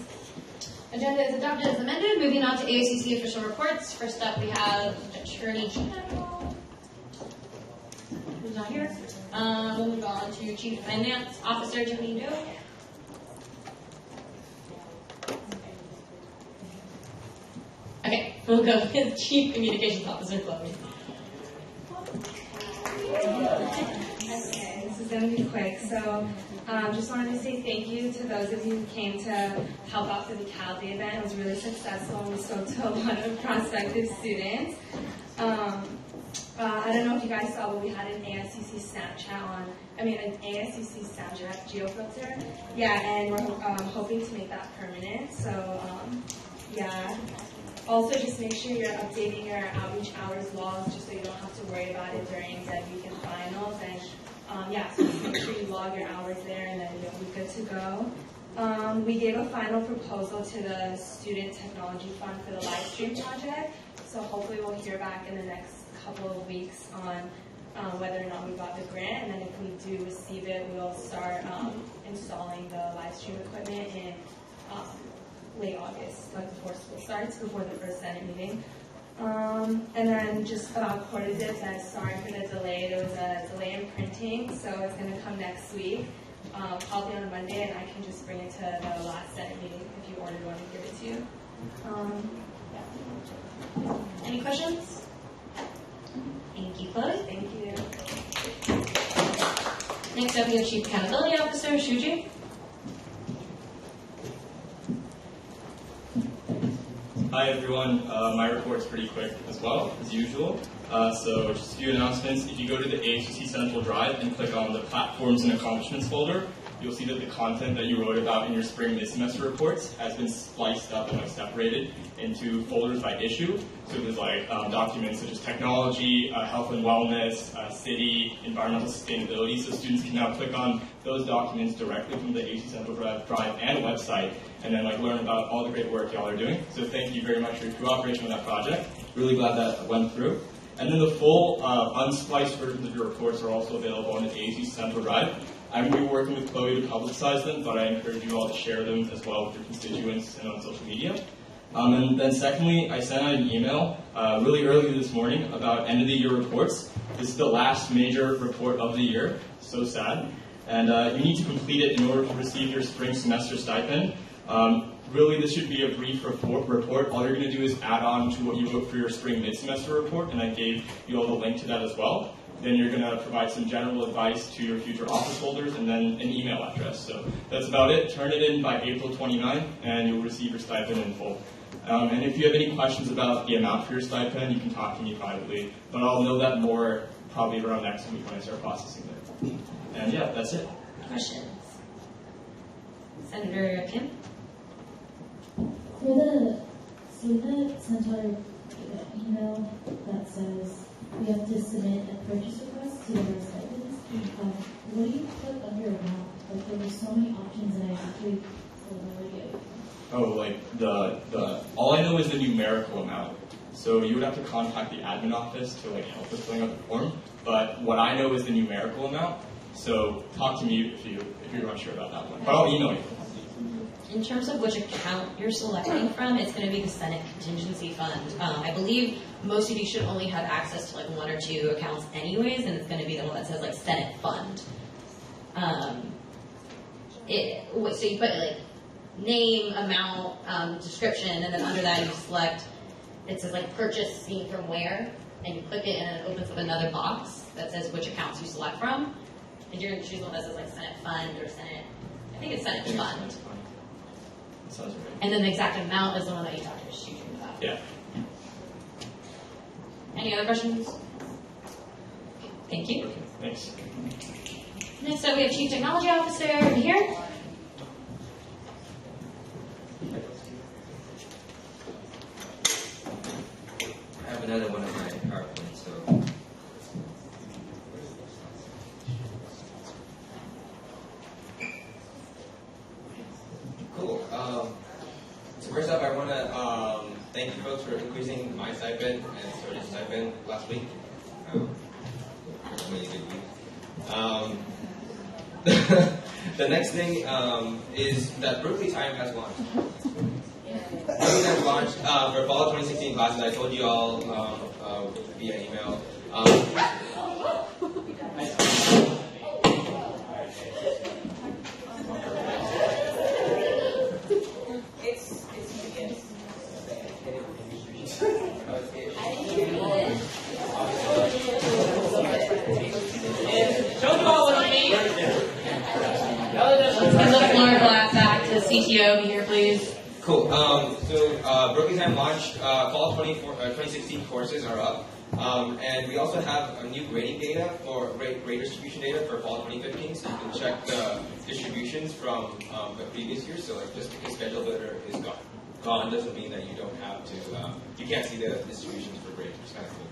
Agenda is adopted as amended. Moving on to ASUC official reports. First up, we have Attorney General. Who's not here? We'll move on to Chief Finance Officer Tony Doe. Okay, we'll go with Chief Communications Officer Chloe. Okay, this is going to be quick. So, just wanted to say thank you to those of you who came to help out for the CalDay event. It was really successful and we spoke to a lot of prospective students. I don't know if you guys saw, but we had an ASUC Snapchat an ASUC Snapchat geofilter. Yeah, and we're hoping to make that permanent. So, yeah. Also, just make sure you're updating your outreach hours logs just so you don't have to worry about it during Dead Week and finals. And so just make sure you log your hours there and then you'll be good to go. We gave a final proposal to the Student Technology Fund for the live stream project. So hopefully we'll hear back in the next couple of weeks on whether or not we got the grant. And then if we do receive it, we'll start installing the live stream equipment in late August, like before school starts, before the first Senate meeting. And then just about quarter zips, I'm sorry for the delay. There was a delay in printing, so it's going to come next week, probably on Monday, and I can just bring it to the last Senate meeting if you ordered one and give it to you. Yeah. Any questions? Thank you, Chloe. Thank you. Next up, we have Chief Accountability Officer Shuji. Hi everyone, my report's pretty quick as well, as usual. So just a few announcements. If you go to the ASUC Central Drive and click on the Platforms and Accomplishments folder, you'll see that the content that you wrote about in your spring mid-semester reports has been spliced up and separated into folders by issue. So there's documents such as technology, health and wellness, city, environmental sustainability. So students can now click on those documents directly from the ASUC Central Drive and website, and then learn about all the great work y'all are doing. So thank you very much for your cooperation on that project. Really glad that went through. And then the full unspliced versions of your reports are also available on the ASUC Central Drive. I'm going to be working with Chloe to publicize them, but I encourage you all to share them as well with your constituents and on social media. And then secondly, I sent out an email really early this morning about end of the year reports. This is the last major report of the year. So sad. And you need to complete it in order to receive your spring semester stipend. Really, this should be a brief report. All you're going to do is add on to what you wrote for your spring mid-semester report, and I gave you all the link to that as well. Then you're going to provide some general advice to your future office holders, and then an email address. So that's about it. Turn it in by April 29th, and you'll receive your stipend in full. And if you have any questions about the amount for your stipend, you can talk to me privately. But I'll know that more probably around next week when I start processing it. And yeah, that's it. Questions? Senator Kim? For the student center email that says we have to submit a purchase request to the stipends, what do you put under amount? There were so many options and I actually don't know yet. Oh, all I know is the numerical amount. So you would have to contact the admin office to help with filling out the form. But what I know is the numerical amount. So talk to me if you're not sure about that one. But I'll email you. In terms of which account you're selecting from, it's going to be the Senate Contingency Fund. I believe most of you should only have access to one or two accounts anyways, and it's going to be the one that says Senate Fund. So you put name, amount, description, and then under that you select, it says purchase seen from where, and you click it and it opens up another box that says which accounts you select from. And you're going to choose one that says Senate Fund or Senate, I think it's Senate Fund. Sounds right. And then the exact amount is the one that you talked to your student about. Yeah. Any other questions? Thank you. Okay, thanks. Next up, we have Chief Technology Officer over here. I have another one of my PowerPoints, so. Cool. So first up, I want to thank you folks for increasing my stipend and Serge's stipend last week. Really good week. The next thing is that Berkeley Time has launched. Berkeley Time launched for fall 2016 classes. I told you all via email. CTO be here, please. Cool. So Berkeley Time launched fall 2016 courses are up. And we also have a new grading data for grade distribution data for fall 2015, so you can check the distributions from the previous year. So just because schedule builder is gone doesn't mean that you don't have to, you can't see the distributions for grades, which is kind of cool.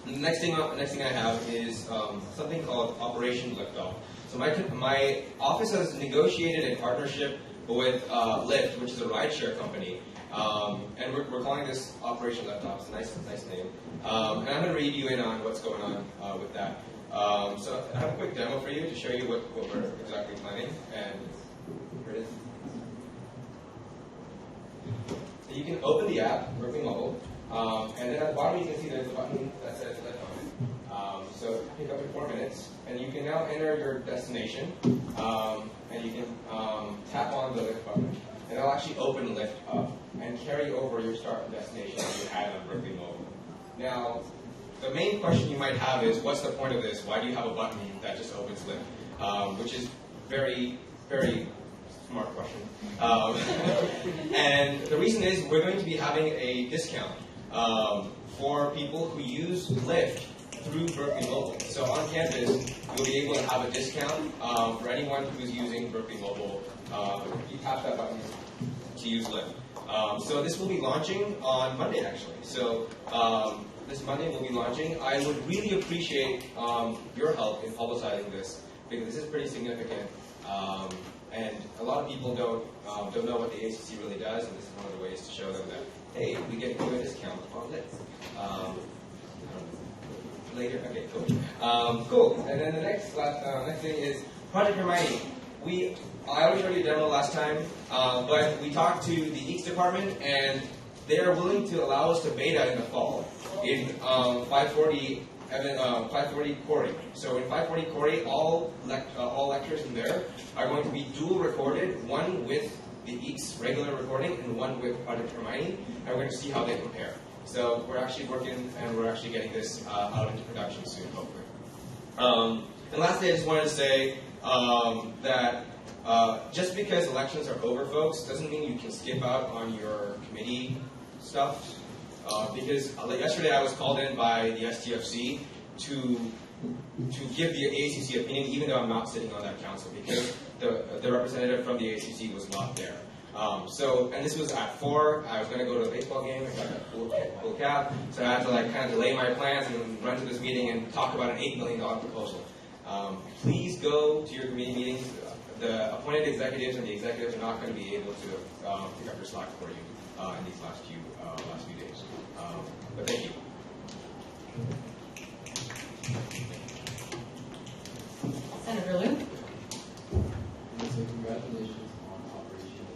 The next thing I have is something called Operation Liftoff. So my office has negotiated a partnership with Lyft, which is a rideshare company, and we're calling this Operation Liftoff. It's a nice name. And I'm going to read you in on what's going on with that. So I have a quick demo for you to show you what we're exactly planning. And here it is. So you can open the app, Berkeley Mobile, and then at the bottom you can see there's a button that says Lyft on it. So pick up in 4 minutes, and you can now enter your destination, and you can tap on the Lyft button, and it'll actually open Lyft up and carry over your start destination that you had on Berkeley Mobile. Now, the main question you might have is, what's the point of this? Why do you have a button that just opens Lyft? Which is very, very smart question. And the reason is we're going to be having a discount for people who use Lyft through Berkeley Mobile. So on campus, you'll be able to have a discount for anyone who's using Berkeley Mobile. You tap that button to use Lyft. So this will be launching on Monday, actually. So this Monday we'll be launching. I would really appreciate your help in publicizing this, because this is pretty significant. And a lot of people don't know what the ACC really does, and this is one of the ways to show them that, hey, we get a discount on Lyft. Later? Okay, cool. Cool. And then the next thing is Project Hermione. I already showed you a demo last time, but we talked to the EECS department, and they are willing to allow us to beta in the fall in 540 Corey. So in 540 Corey, all lectures in there are going to be dual recorded, one with the EECS regular recording and one with Project Hermione, and we're going to see how they compare. So we're actually working, and we're actually getting this out into production soon, hopefully. And lastly, I just wanted to say that just because elections are over, folks, doesn't mean you can skip out on your committee stuff. Because yesterday I was called in by the STFC to give the ASUC opinion, even though I'm not sitting on that council, because the representative from the ASUC was not there. And this was at 4. I was going to go to a baseball game. I got a full cab, so I had to kind of delay my plans and run to this meeting and talk about an $8 million proposal. Please go to your committee meetings. The appointed executives and the executives are not going to be able to pick up your slack for you in these last few days. But thank you. Senator Liu. So congratulations on Operation.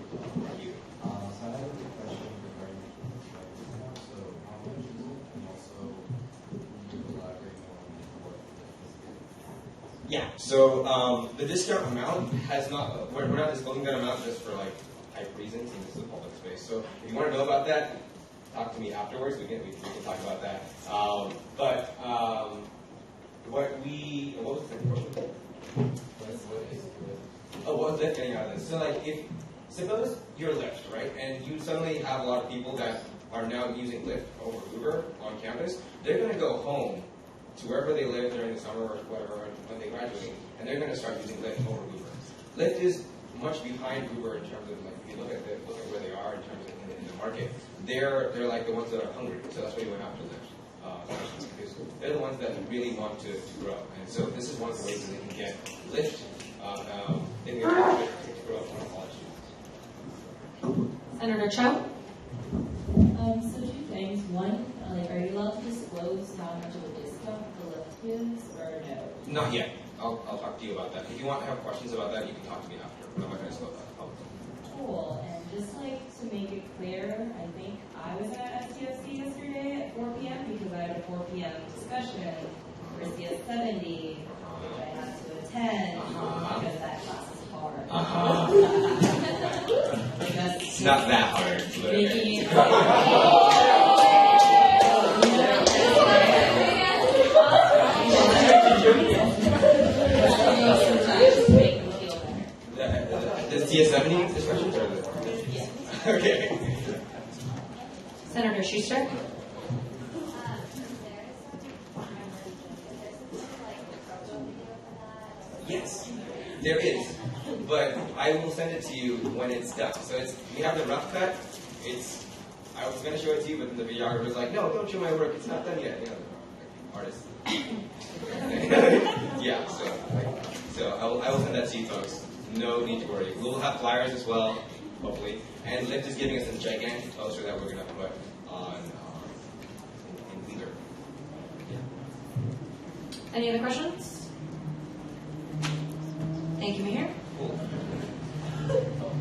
Thank you. So I have a quick question regarding the strike. So how much is it, and also can you elaborate more on what the Yeah. So the discount amount has not. We're not disclosing that amount just for type reasons, and this is a public space. So if you want to know about that, talk to me afterwards. We can talk about that. What was the question? What was Lyft getting out of this? So suppose you're Lyft, right, and you suddenly have a lot of people that are now using Lyft over Uber on campus. They're going to go home to wherever they live during the summer or whatever when they graduate, and they're going to start using Lyft over Uber. Lyft is much behind Uber in terms of if you look at where they are in terms of in the market. They're like the ones that are hungry, so that's why you went after Lyft. Because they're the ones that really want to grow, and so this is one of the ways that they can get Lyft in their to grow from college students. Senator Cho. So 2 things. One, are you allowed to disclose how much of a discount the Lyft gives, or no? Not yet. I'll talk to you about that. If you want to have questions about that, you can talk to me after. But I'm not going to disclose that. Cool. And just to make it clear, I think I was at STFC yesterday at 4 p.m. because I had a 4 p.m. discussion for CS70, which I had to attend because that class is hard. It's not that hard. But the CS70 discussions or the? Okay. Senator Schuster. Yes, there is, but I will send it to you when it's done. So we have the rough cut. I was going to show it to you, but then the videographer was like, no, don't show my work. It's not done yet. Artist. Yeah. So I will send that to you folks. No need to worry. We'll have flyers as well, hopefully. And Lyft is giving us a gigantic poster that we're going to put on in Leader. Yeah. Any other questions? Thank you, Mayor. Cool.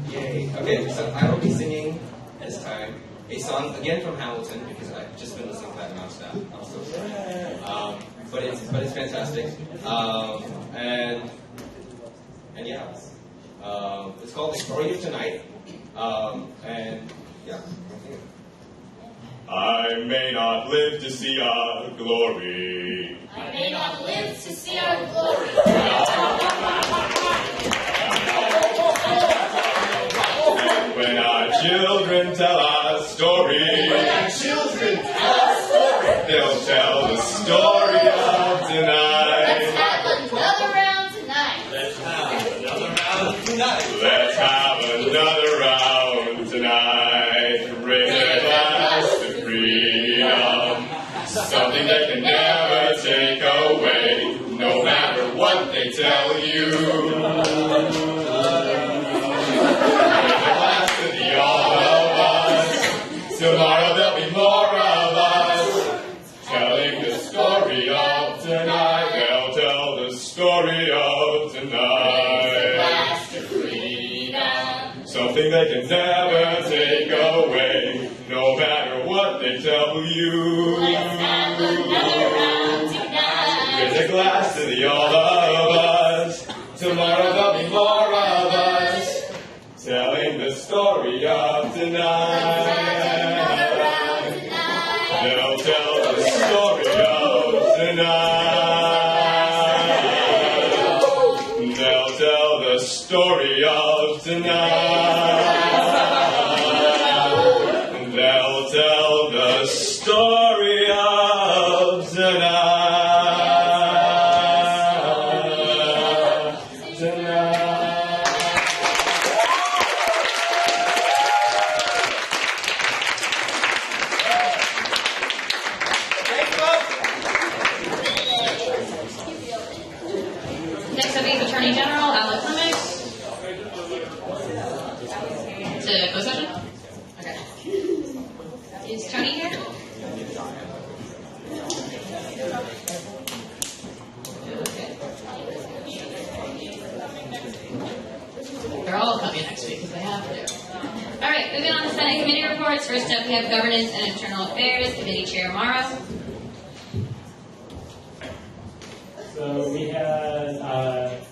Yay. Okay, so I will be singing this time a song again from Hamilton because I've just been listening to that nonstop. I'm so sorry. But it's fantastic. And yeah. It's called The Story of Tonight. And yeah. I may not live to see our glory. I may not live to see our glory. And when our children tell our story, they'll tell the story of something they can never take away, no matter what they tell you. There's a class to the all of us. Tomorrow there'll be more of us, telling the story of tonight. They'll tell the story of tonight. Something they can never take away, no matter what they tell you. There's a glass to the all of us. Tomorrow there'll be more of us, telling the story of tonight. They'll tell the story of tonight. They'll tell the story of tonight. They'll tell the story of tonight. Next up is Attorney General Alex Lemix. To closed session? Okay. Is Tony here? They're all coming next week because they have to. All right, moving on to Senate committee reports. First up, we have Governance and Internal Affairs Committee Chair Morrow. So we had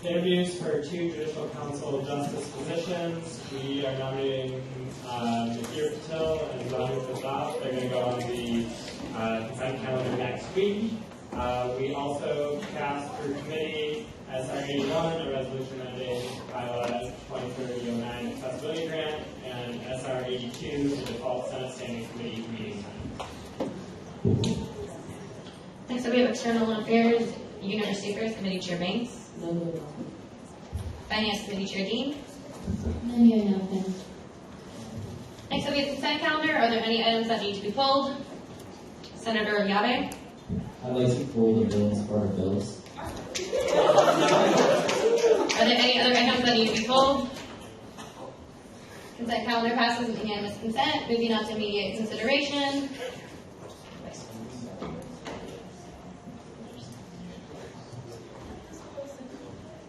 interviews for 2 Judicial Council Justice positions. We are nominating Nakir Patil and Zanu Fazaf. They're going to go on the consent calendar next week. We also cast through committee SR 81, a resolution ending bylaw 2030-09 accessibility grant, and SR 82, the default Senate Standing Committee meeting time. Next up, we have External Affairs University Affairs Committee Chair Banks. Finance Committee Chair Dean. None here, nothing. Next up, we have consent calendar. Are there any items that need to be pulled? Senator Yabe. I'd like to pull the bill in support of bills. Are there any other items that need to be pulled? Consent calendar passes with unanimous consent. Moving on to immediate consideration.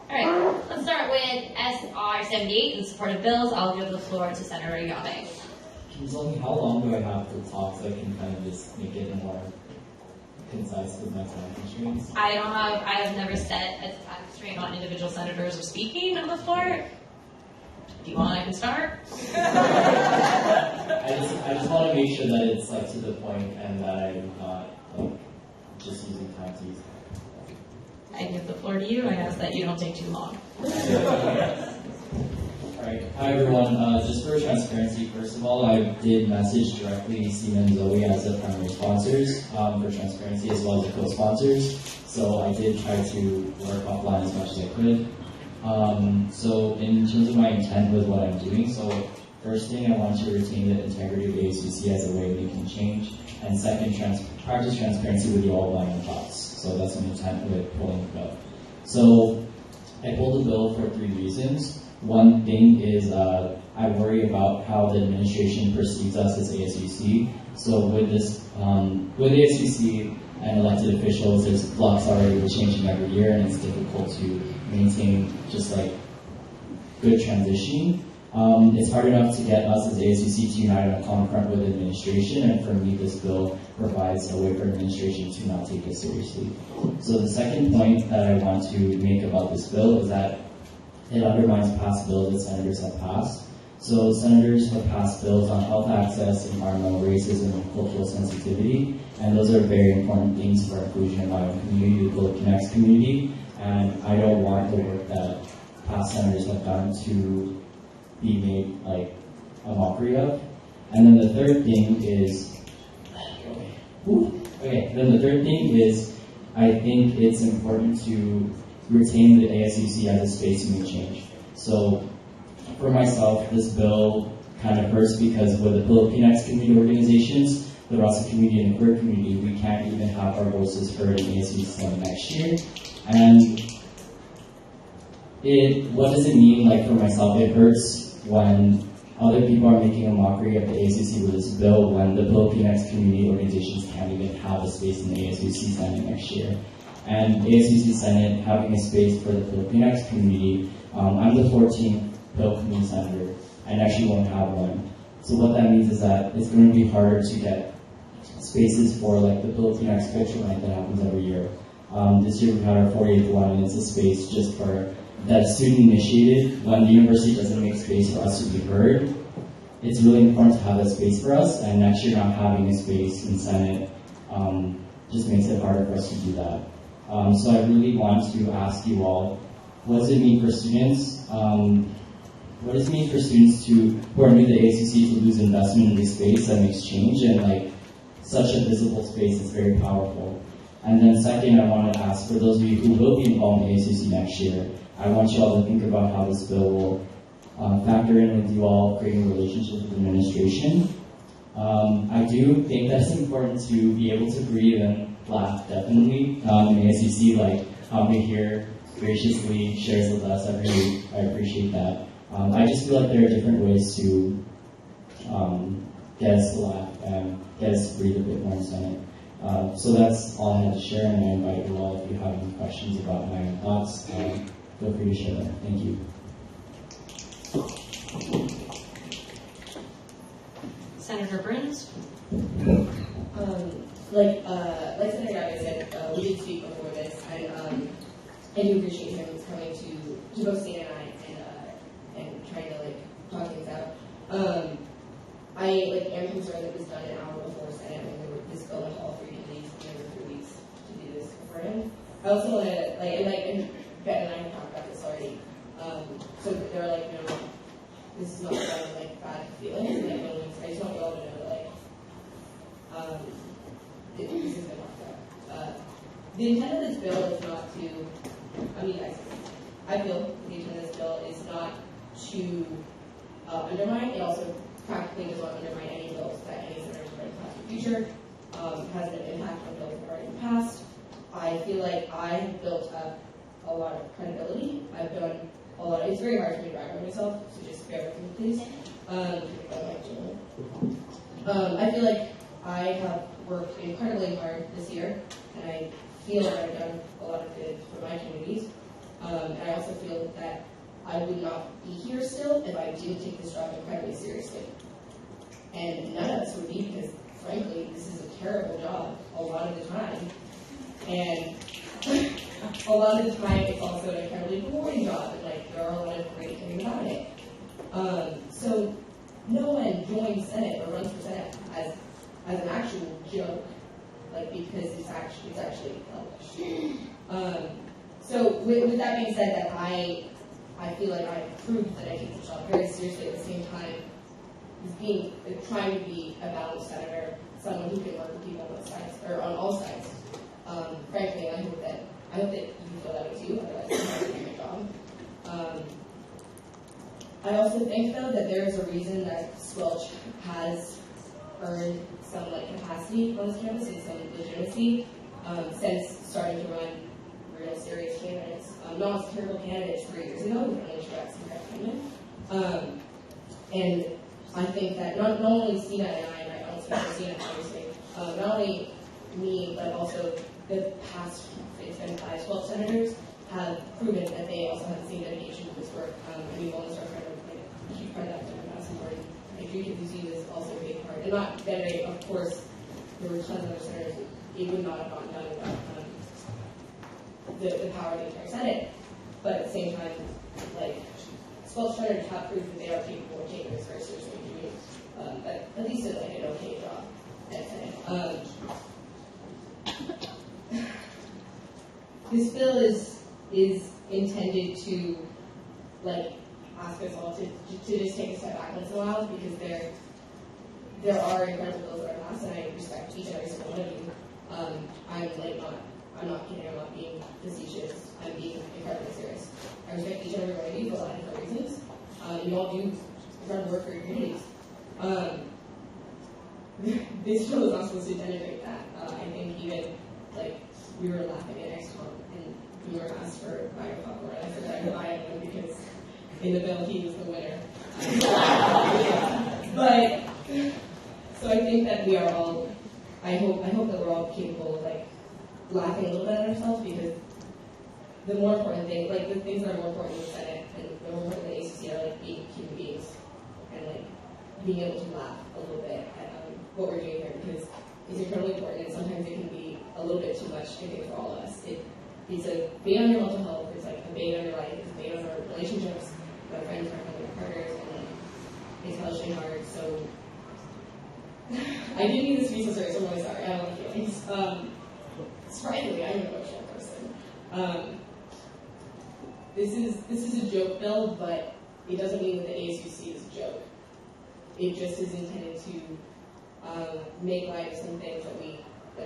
All right, let's start with SR 78 in support of bills. I'll give the floor to Senator Yabe. Can you tell me how long do I have to talk so I can kind of just make it more concise with my time constraints? I have never set a time constraint on individual senators or speaking on the floor. Do you want I can start? I just want to make sure that it's like to the point and that I'm not like just using time to use time. I give the floor to you. I ask that you don't take too long. Alright, hi everyone. Just for transparency, first of all, I did message directly Seema and Zoe as the primary sponsors for transparency as well as the co-sponsors. So I did try to work offline as much as I could. So in terms of my intent with what I'm doing, so first thing, I want to retain the integrity of ASUC as a way of making change. And second, practice transparency with you all by my thoughts. So that's my intent with pulling the bill. So I pulled the bill for 3 reasons. One thing is I worry about how the administration perceives us as ASUC. So with this, with ASUC and elected officials, there's flux already changing every year, and it's difficult to maintain just like good transition. It's hard enough to get us as ASUC to unite on a common front with administration, and for me, this bill provides a way for administration to not take it seriously. So the second point that I want to make about this bill is that it undermines past bills that senators have passed. So senators have passed bills on health access, environmental racism, and cultural sensitivity, and those are very important things for inclusion in my own community, the Bullet Connects community, and I don't want the work that past senators have done to be made like a mockery of. And then the third thing is, I think it's important to retain the ASUC as a space to make change. So for myself, this bill kind of hurts because with the Bullet Connects community organizations, the Rasa community and the queer community, we can't even have our voices heard in ASUC Senate next year. And what does it mean, like for myself? It hurts when other people are making a mockery of the ASUC with this bill when the Filipinx community organizations can't even have a space in the ASUC Senate next year. And ASUC Senate having a space for the Filipinx community, I'm the 14th Phil community senator, and actually won't have one. So what that means is that it's going to be harder to get spaces for like the Filipinx culture night that happens every year. This year we had our 48th one, and it's a space just for that student initiated. When the university doesn't make space for us to be heard, it's really important to have that space for us, and next year not having a space in Senate just makes it harder for us to do that. So I really want to ask you all, what does it mean for students? What does it mean for students who are new to the ASUC to lose investment in this space that makes change? And like such a visible space is very powerful. And then second, I want to ask for those of you who will be involved in ASUC next year, I want you all to think about how this bill will factor in with you all creating relationships with administration. I do think that it's important to be able to breathe and laugh, definitely. In ASUC, like Tommy here graciously shares with us every week. I appreciate that. I just feel like there are different ways to get us to laugh and get us to breathe a bit more in Senate. So that's all I had to share, and I invite you all, if you have any questions about my thoughts, feel free to share them. Thank you. Senator Burns? Like Senator Gavin said, we did speak before this, and I do appreciate him coming to both Stan and I and trying to talk things out. I am concerned that it was done an hour before Senate when this bill went all 3 days, and 3 weeks to do this for him. I also want to and Ben and I have talked about this already. So they're like, no, this is not done bad feelings. I just want you all to know that this has been talked about. The intent of this bill is not to. I feel the intent of this bill is not to undermine. It also practically does not undermine any bills that any senators are going to pass in the future. Has an impact on bills that are already passed. I feel like I have built up a lot of credibility. I've done a lot. It's very hard for me to brag on myself, so just bear with me, please. I feel like I have worked incredibly hard this year, and I feel that I've done a lot of good for my communities. And I also feel that I would not be here still if I didn't take this job incredibly seriously. And none of us would be, because frankly, this is a terrible job a lot of the time. And a lot of the time, it's also an incredibly rewarding job, and there are a lot of great things about it. So no one joins Senate or runs for Senate as an actual joke, because it's actually published. So with that being said, that I feel like I proved that I take this job very seriously. At the same time, trying to be a balanced senator, someone who can work with people on both sides or on all sides. Frankly, I hope that you feel that way too. Otherwise, it's not doing my job. I also think though that there is a reason that Squelch has earned some capacity on this campus and some legitimacy since starting to run real serious candidates. Not as terrible candidates 3 years ago, we only got some recommended. And I think that not only Sina and I don't speak for Sina, obviously, not only me, but also the past, it's been 12 senators have proven that they also have the same dedication to this work. Wellness are kind of a huge part of that, that's important. GQC was also a big part. And not that of course, there were tons of other senators, it would not have gotten done without the power of the entire Senate. But at the same time, Squelch senators have proved that they are capable of taking this very seriously and doing at least an okay job at Senate. This bill is intended to ask us all to just take a step back once in a while, because there are incredible bills that are passed, and I respect each and every single one of you. I'm not kidding, I'm not being facetious, I'm being incredibly serious. I respect each and every one of you for a lot of different reasons. You all do incredible work for your communities. this bill is not supposed to generate that. I think even, like, we were laughing at XCOM, and we were asked for buy a popcorn. I said I could buy it because in the bill he was the winner. But, so I think that we are all, I hope that we're all capable of, like, laughing a little bit at ourselves, because the more important thing, like, the things that are more important in the Senate and the more important in the ACC are, like, being human beings and, like, being able to laugh a little bit at what we're doing here, because it's incredibly important, and sometimes it can be a little bit too much, I think, for all of us. It's a bait on your mental health, it's like a bait on your life, it's a bait on our relationships with our friends, our family, our partners, and it's hellish hard. So I didn't need this to be so serious, I'm really sorry, I don't have feelings. Surprisingly, I'm an emotional person. This is a joke bill, but it doesn't mean that the ASUC is a joke. It just is intended to make light of some things that we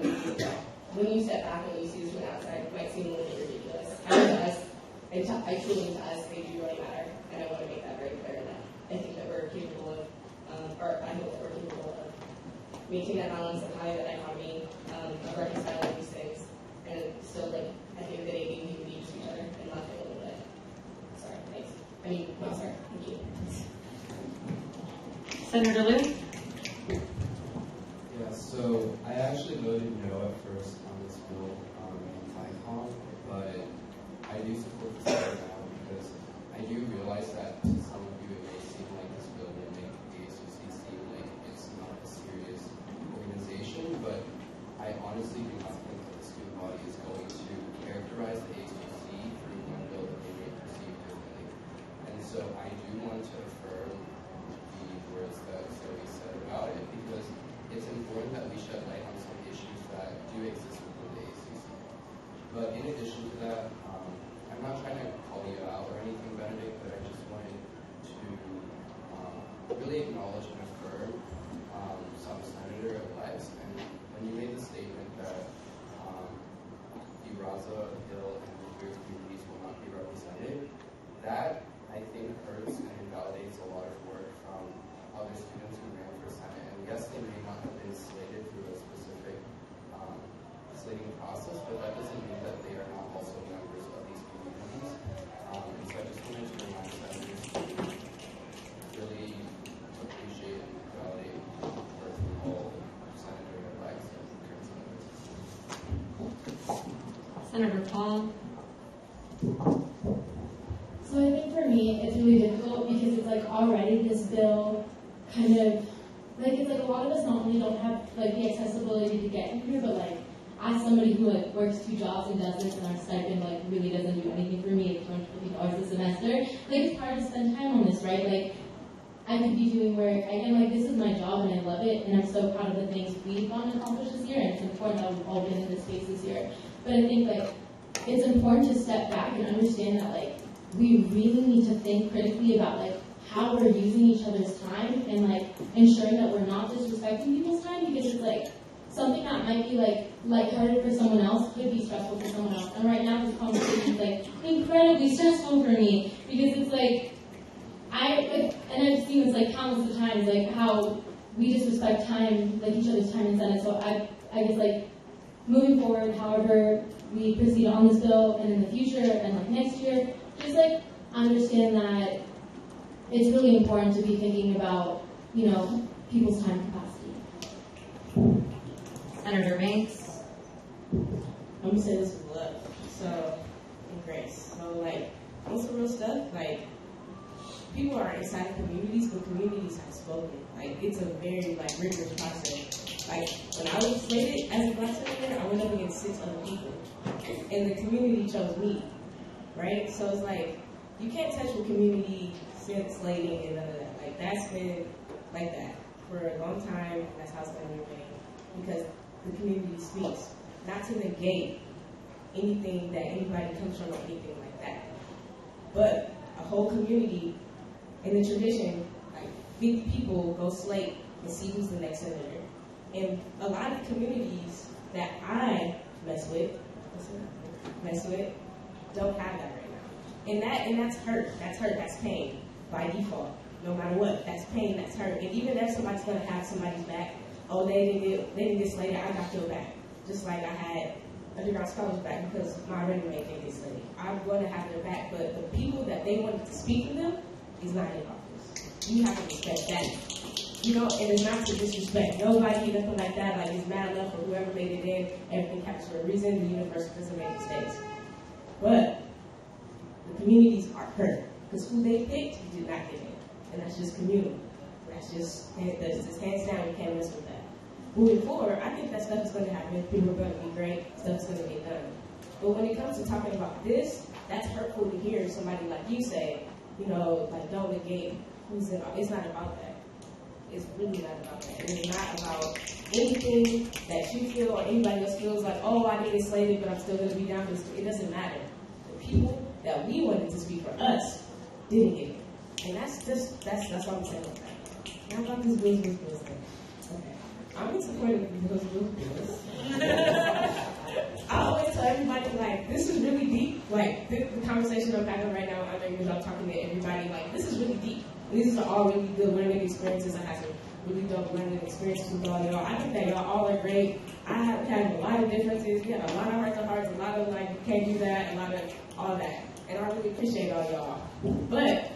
do well. When you step back and you see this from the outside, it might seem a little bit ridiculous. And to us, I truly mean to us, they do really matter, and I want to make that very clear. That I think that we're capable of, or I hope that we're capable of maintaining that balance of high dichotomy, of reconciling these things, and still, like, at the end of the day, being human beings to each other and laughing a little bit. Sorry, thanks. I mean, no, sorry. Thank you. Senator Liu? Yeah, so I actually voted no at first on this bill in FICOM, but I do support this bill now because I do realize that to some of you it may seem like this bill will make the ASUC seem like it's not a serious organization, but I honestly do not think that the student body is going to characterize the ASUC through one bill that they may perceive differently. And so I do want to affirm the words that Zoe said about it, because it's important that we shed light on some issues that do exist within the ACC. But in addition to that, I'm not trying to call you out or anything, Benedict, but I just wanted to really acknowledge and affirm some senator-elects. And when you made the statement that the Raza, Hill, and the queer communities will not be represented, that I think hurts and invalidates a lot of work from other students who ran for Senate. And yes, they may not have been slated through a specific slating process, but that doesn't mean that they are not also members of these communities. And so I just wanted to remind senators to really appreciate and validate work from all senator-elects and current senators. Senator Paul? So I think for me, it's really difficult because it's like already this bill kind of, like, it's like a lot of us not only don't have like the accessibility to get here, but like as somebody who like works 2 jobs and does this, and our stipend like really doesn't do anything for me, it's $250 a semester, like it's hard to spend time on this, right? Like I could be doing work, again, like this is my job and I love it, and I'm so proud of the things we've gone and accomplished this year, and it's important that we've all been in this space this year. But I think like it's important to step back and understand that like we really need to think critically about like how we're using each other's time and like ensuring that we're not disrespecting people's time, because it's like something that might be like lighthearted for someone else could be stressful for someone else. And right now this conversation is like incredibly stressful for me, because it's like and I've seen this like countless of times, like how we disrespect time, like each other's time in Senate. So I guess like moving forward, however we proceed on this bill and in the future and like next year, just like understand that it's really important to be thinking about, you know, people's time capacity. Senator Banks? I'm gonna say this with love, so, and grace. So, like, on some real stuff, like, people are inside of communities, but communities have spoken. Like, it's a very, like, rigorous process. Like, when I was slated as a Black senator, I went up against 6 other people, and the community chose me, right? So it's like, you can't touch the community since slating and none of that. Like, that's been like that for a long time, and that's how it's going to remain, because the community speaks, not to negate anything that anybody comes from or anything like that. But a whole community, in the tradition, like 50 people go slate and see who's the next senator. And a lot of communities that I mess with don't have that right now. And that's hurt. That's hurt. That's pain by default. No matter what, that's pain. That's hurt. And even if somebody's gonna have somebody's back, oh, they didn't get slated, I got feel back. Just like I had underground scholars back because my running mate didn't get slated. I'm going to have their back, but the people that they wanted to speak for them is not in office. You have to respect that. You know, and it's not to disrespect nobody, nothing like that. Like, it's mad enough for whoever made it in. Everything happens for a reason. The universe doesn't make mistakes. But the communities are hurt because who they picked did not get in. And that's just communal. That's just hands down. You can't mess with that. Moving forward, I think that stuff is going to happen. People are going to be great. Stuff is going to get done. But when it comes to talking about this, that's hurtful to hear somebody like you say, you know, like, don't negate who's in. It's not about that. It's really not about that. It is not about anything that you feel or anybody else feels like, oh, I didn't get slated, but I'm still going to be down for this. It doesn't matter. The people that we wanted to speak for us didn't get it. And that's all I'm saying about that. Now about this bills thing. Okay. I'm in support of bills. I always tell everybody, like, this is really deep. Like, the conversation I'm having right now, I know you're talking to everybody, like, this is really deep. These are all really good learning experiences. I had some really dope learning experiences with all y'all. I think that y'all all are great. I have had a lot of differences. We had a lot of heart-to-hearts, a lot of, like, you can't do that, a lot of all that. And I really appreciate all y'all. But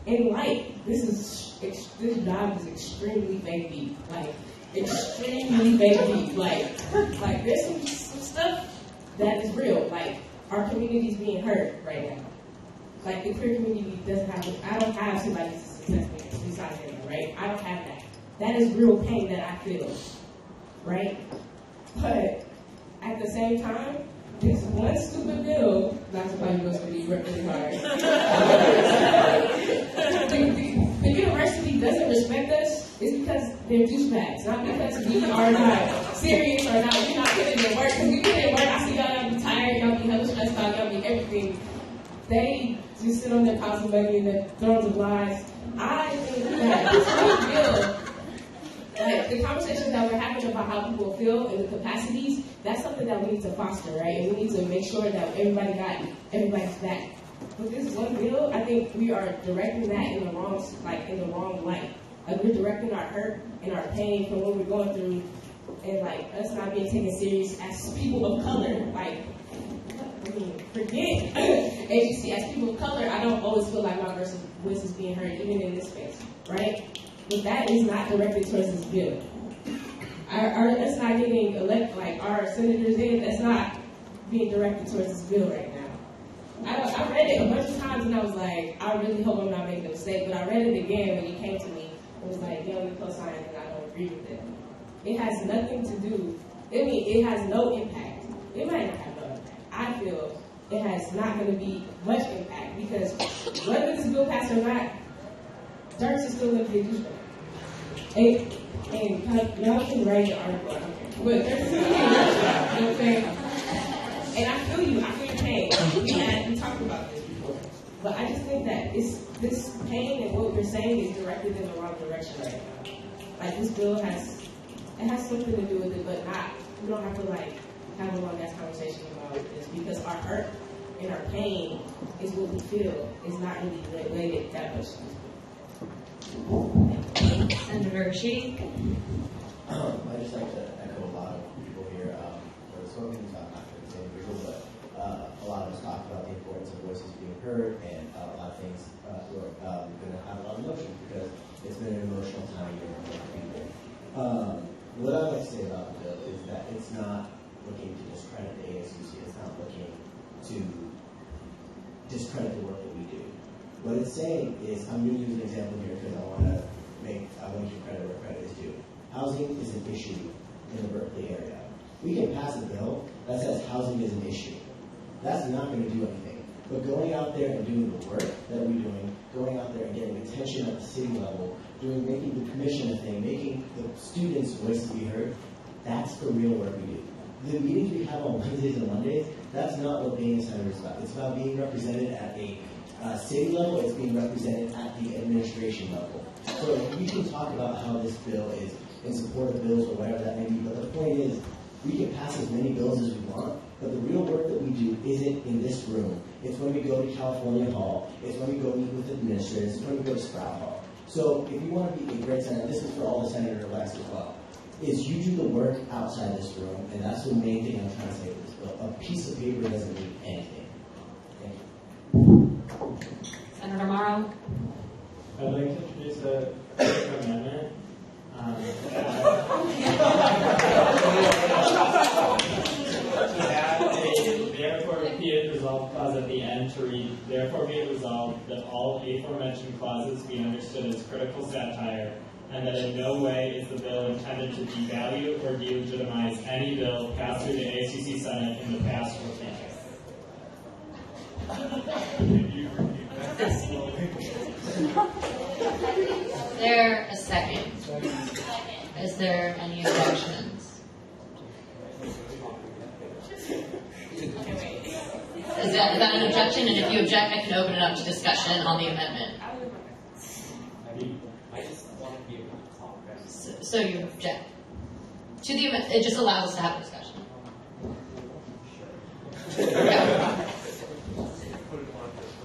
in light, this job is extremely fake deep. Like, extremely fake deep. Like there's some stuff that is real. Like, our community is being hurt right now. Like, the queer community doesn't have, I don't have somebody to success me besides them, right? I don't have that. That is real pain that I feel, right? But at the same time, this one stupid bill, not to call you supposed to be really hard. The university doesn't respect us is because they're douchebags, not because we are not serious or not, we're not putting in work. Because we put in work, I see y'all be tired, y'all be hella stressed out, y'all be everything. They just sit on their piles of money and their thrones of lies. I think that this whole bill, like, the conversations that we're having about how people feel and the capacities, that's something that we need to foster, right? And we need to make sure that everybody's back. But this one bill, I think we are directing that in the wrong light. Like, we're directing our hurt and our pain from what we're going through, and, like, us not being taken serious as people of color. Like, forget agency. As people of color, I don't always feel like my voice is being heard, even in this space, right? But that is not directed towards this bill. That's not getting elected, like, our senators in, that's not being directed towards this bill right now. I read it a bunch of times and I was like, I really hope I'm not making a mistake, but I read it again when it came to me. It was like, yo, you co-signed and I don't agree with it. It has nothing to do, it has no impact. It might not have no impact. I feel it has not going to be much impact because whether this bill passed or not, Dirks is still going to be a douchebag. And y'all can write the article, I don't care. But Dirks is going to be a douchebag, you know what I'm saying? And I feel you, I feel your pain. We talked about this before. But I just think that this pain and what we're saying is directed in the wrong direction right now. Like, this bill has something to do with it, but not, we don't have to, like, have a long ass conversation about this because our hurt and our pain is what we feel. It's not really related that much to this. Senator Sheik. I'd just like to echo a lot of people here. We're spoken about not for the same people, but a lot of us talked about the importance of voices being heard, and a lot of things we're going to have a lot of emotion because it's been an emotional time here for people. What I'd like to say about the bill is that it's not looking to discredit the ASUC. It's not looking to discredit the work that we do. What it's saying is, I'm going to use an example here because I want to give credit where credit is due. Housing is an issue in the Berkeley area. We can pass a bill that says housing is an issue. That's not going to do anything. But going out there and doing the work that we're doing, going out there and getting attention at the city level, making the commission a thing, making the students' voices be heard, that's the real work we do. The meetings we have on Wednesdays and Mondays, that's not what being a senator is about. It's about being represented at a city level, it's being represented at the administration level. So we can talk about how this bill is in support of bills or whatever that may be, but the point is, we can pass as many bills as we want, but the real work that we do isn't in this room. It's when we go to California Hall, it's when we go meet with administrators, it's when we go to Sprout Hall. So if you want to be a great senator, this is for all the senator-elects as well. is you do the work outside this room, and that's the main thing I'm trying to say with this bill. A piece of paper doesn't mean anything. Thank you. Senator Morrow? I'd like to introduce a quick amendment. To add a therefore be it resolved clause at the end to read, therefore be it resolved that all aforementioned clauses be understood as critical satire, and that in no way is the bill intended to devalue or delegitimize any bill passed through the ASUC Senate in the past or Is there a second? Is there any objections? Is that an objection? And if you object, I can open it up to discussion on the amendment. I just want to be able to talk. So you object to the amendment? It just allows us to have a discussion.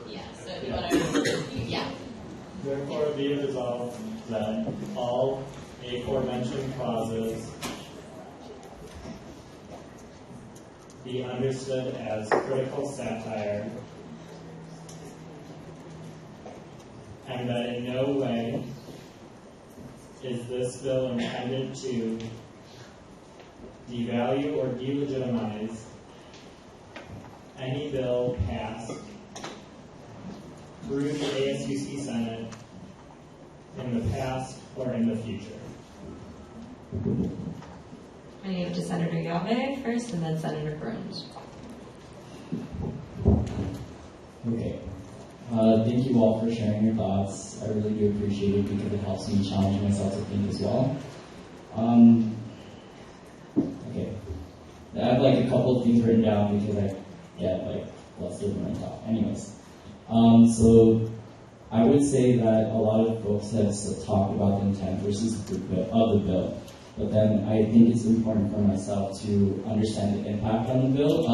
Yeah. So you want to? Yeah. Therefore be it resolved that all aforementioned clauses be understood as critical satire, and that in no way is this bill intended to devalue or delegitimize any bill passed through the ASUC Senate in the past or in the future. I'm going to give it to Senator Yave first, and then Senator Burns. Okay. Thank you all for sharing your thoughts. I really do appreciate it because it helps me challenge myself to think as well. Okay. I have like a couple of things written down because I get like flustered when I talk. Anyways. So I would say that a lot of folks have talked about the intent versus of the bill. But then I think it's important for myself to understand the impact on the bill,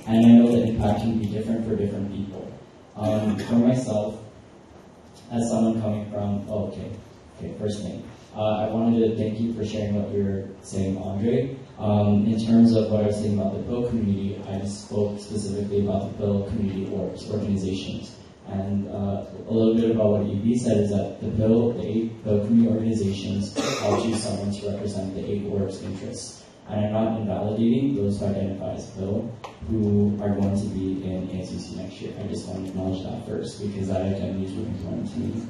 and I know the impact can be different for different people. For myself, as someone coming from, first thing, I wanted to thank you for sharing what you were saying, Andre. In terms of what I was saying about the bill community, I spoke specifically about the bill community organizations. And a little bit about what EB said is that the 8 bill community organizations all choose someone to represent the 8 org's interests. And I'm not invalidating those who identify as bill who are going to be in ASUC next year. I just want to acknowledge that first because that identity is really important to me.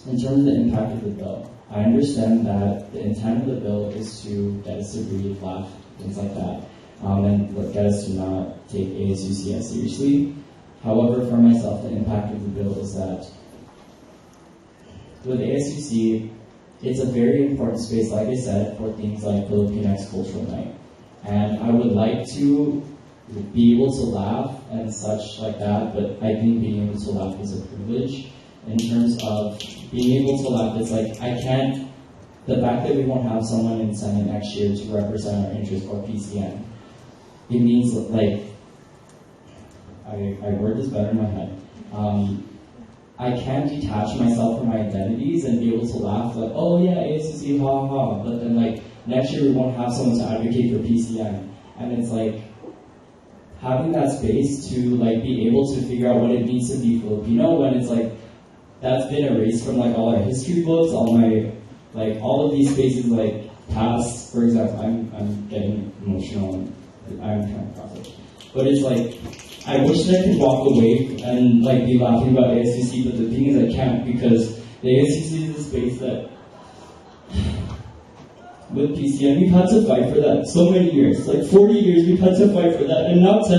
In terms of the impact of the bill, I understand that the intent of the bill is to get us to breathe, laugh, things like that, and get us to not take ASUC as seriously. However, for myself, the impact of the bill is that with ASUC, it's a very important space, like I said, for things like Filipinx Cultural Night. And I would like to be able to laugh and such like that, but I think being able to laugh is a privilege. In terms of being able to laugh, it's like the fact that we won't have someone in Senate next year to represent our interests or PCN, it means like, I word this better in my head. I can't detach myself from my identities and be able to laugh like, oh yeah, ASUC, ha ha. But then like next year we won't have someone to advocate for PCN, and it's like having that space to like be able to figure out what it means to be Filipino when it's like that's been erased from like all our history books, all of these spaces like past. For example, I'm getting emotional and I'm trying to process, but it's like. I wish that I could walk away and like be laughing about ASUC, but the thing is I can't because the ASUC is a space that with PCN we've had to fight for that so many years, like 40 years we've had to fight for that, and now to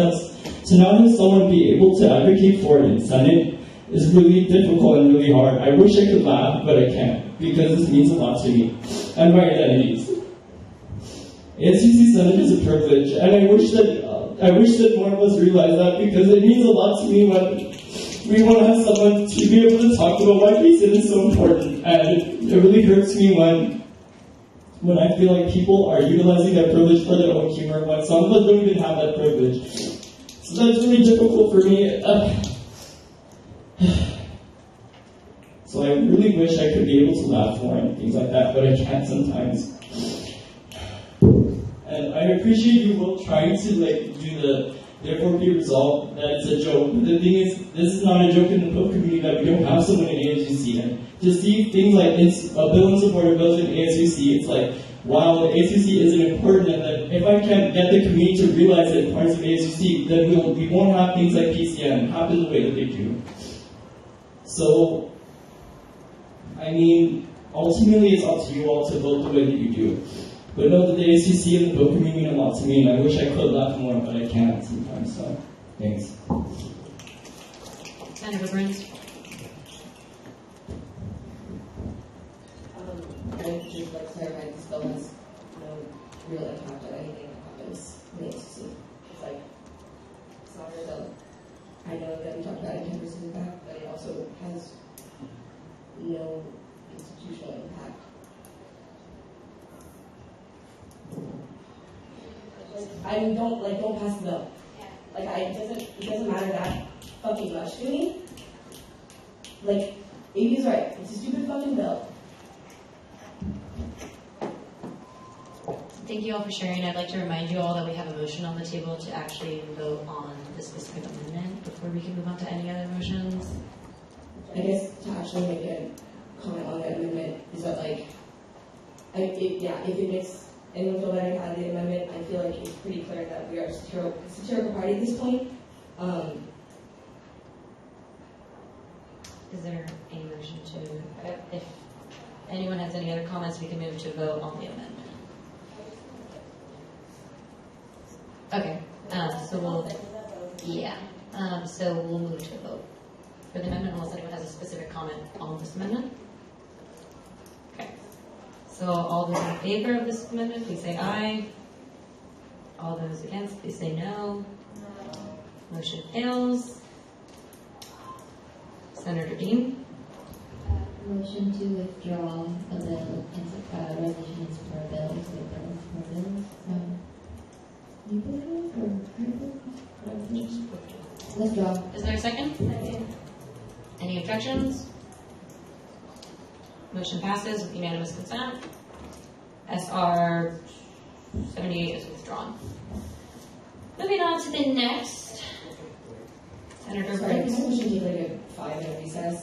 not have someone be able to advocate for it in Senate is really difficult and really hard. I wish I could laugh, but I can't because this means a lot to me and my identities. ASUC Senate is a privilege, and I wish that more of us realize that because it means a lot to me when we want to have someone to be able to talk about why PCN is so important. And it really hurts me when I feel like people are utilizing that privilege for their own humor when some of us don't even have that privilege. So that's really difficult for me. So So I really wish I could be able to laugh more and things like that, but I can't sometimes. And I appreciate you both trying to do the therefore be resolved that it's a joke. But the thing is, this is not a joke in the book community that we don't have someone in ASUC. And to see things like it's a bill in support of bills in ASUC, it's like, wow, the ASUC isn't important, and that if I can't get the community to realize that parts of ASUC, then we won't have things like PCM happen the way that they do. So, I mean, ultimately it's up to you all to vote the way that you do. But know that the ASUC and the book community mean a lot to me, and I wish I could laugh more, but I can't sometimes, so thanks. Senator Burns. I just like to clarify this bill has no real impact on anything that happens in the ASUC. It's like, it's not a bill. I know that we talked about it 10% impact, but it also has no institutional impact. I mean, don't pass the bill. Like, it doesn't matter that fucking much to me. Like, AB's right. It's a stupid fucking bill. Thank you all for sharing. I'd like to remind you all that we have a motion on the table to actually vote on the specific amendment before we can move on to any other motions. I guess to actually make a comment on that amendment is that, like, if it makes anyone feel better about the amendment, I feel like it's pretty clear that we are a satirical party at this point. Is there any motion to, if anyone has any other comments, we can move to vote on the amendment. Okay, so we'll move to a vote for the amendment unless anyone has a specific comment on this amendment. Okay, so all those in favor of this amendment, please say aye. All those against, please say no. Motion fails. Senator Dean. Motion to withdraw a bill, resolution in support of bill, new bills or withdraw. Is there a second? Second. Any objections? Motion passes with unanimous consent. SR 78 is withdrawn. Moving on to the next. Senator Sorry, Burns. can I motion to take a 5-minute recess?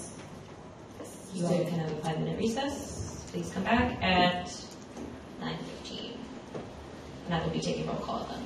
You all can have a 5-minute recess. Please come back at 9:15. And I will be taking roll call then.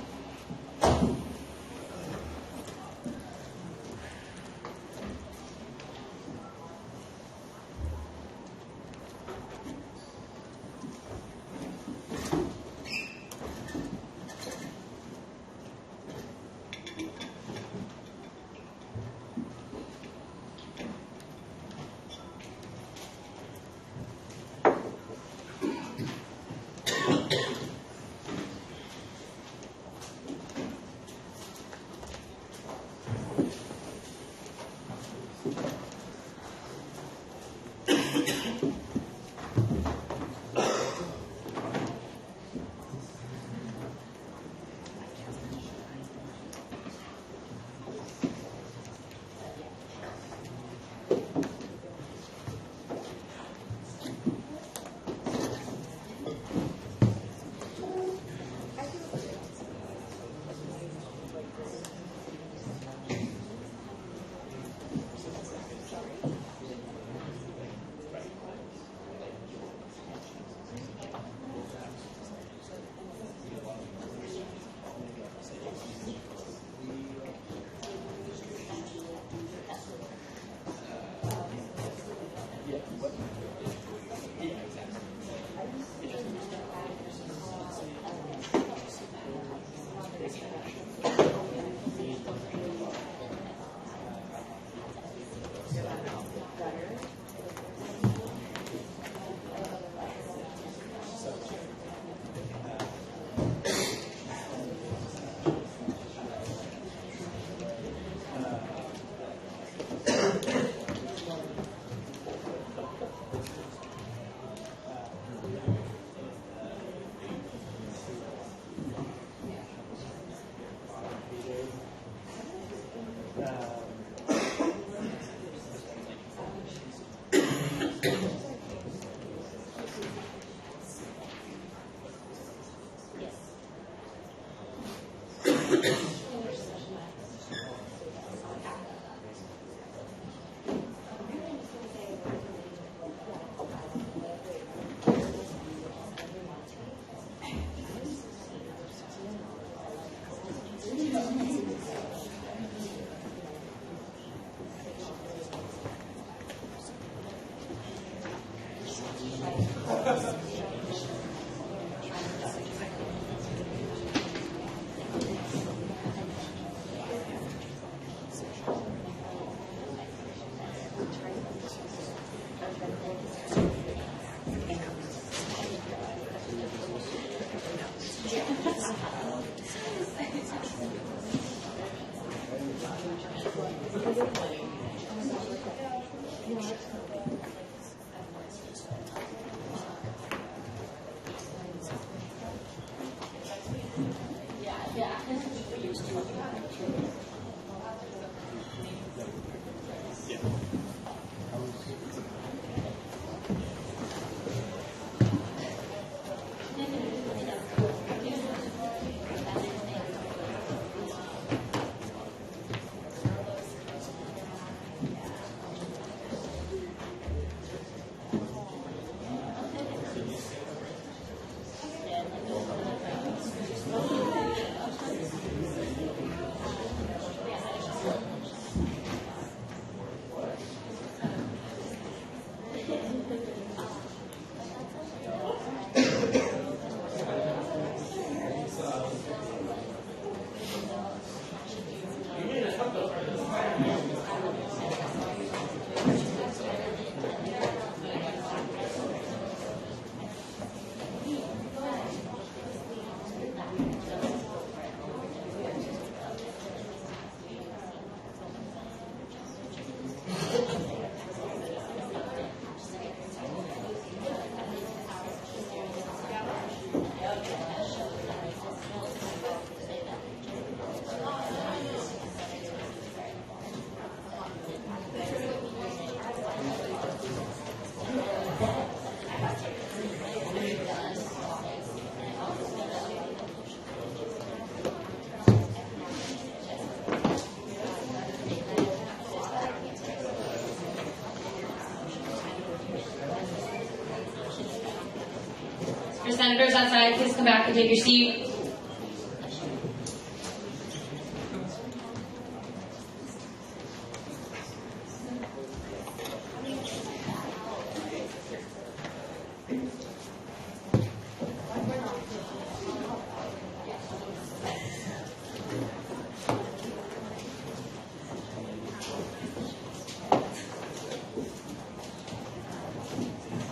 Your senators outside, please come back and take your seat.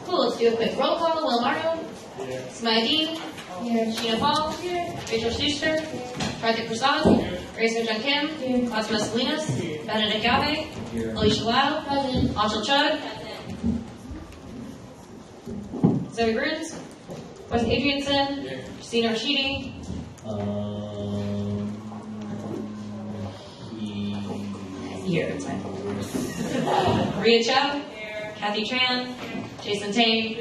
Cool, let's do a quick roll call. Will Marno. Smaya Dean. Sheena Paul. Rachel Schuster. Karthik Prasad. Grace John Kim. Cosmo Salinas. Benedict Yave. Alicia Lau. Anshul Chud. Zoe Bruns. Wes Adrianson. Christina Rashidi. Here, it's fine. Maria Chow. Kathy Tran. Jason Tang.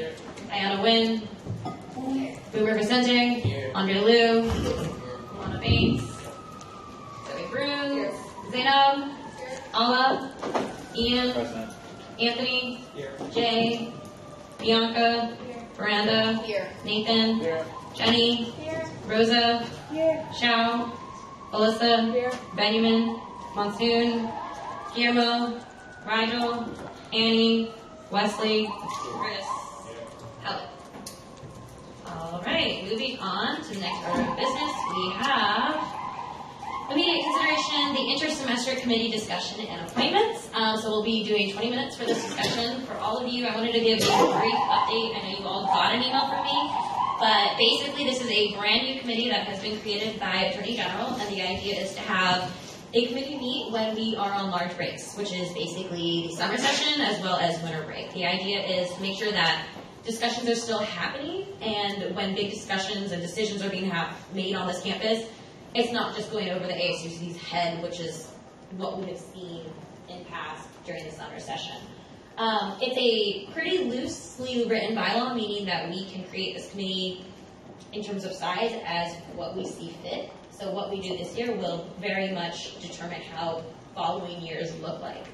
Diana Nguyen. Boomer Vicente. Andre Liu. Alana Bates. Zoe Bruns. Zainab. Ala. Ian. Anthony. Jay. Bianca. Miranda. Nathan. Jenny. Rosa. Shao. Alyssa. Benjamin. Monsoon. Guillermo. Rigel. Annie. Wesley. Chris. Helen. All right, moving on to the next order of business, we have immediate consideration, the inter-semester committee discussion and appointments. So we'll be doing 20 minutes for this discussion. For all of you, I wanted to give you a brief update. I know you all got an email from me, but basically this is a brand new committee that has been created by Attorney General, and the idea is to have a committee meet when we are on large breaks, which is basically the summer session as well as winter break. The idea is to make sure that discussions are still happening, and when big discussions and decisions are being made on this campus, it's not just going over the ASUC's head, which is what we have seen in past during the summer session. It's a pretty loosely written bylaw, meaning that we can create this committee in terms of size as what we see fit. So what we do this year will very much determine how following years look like.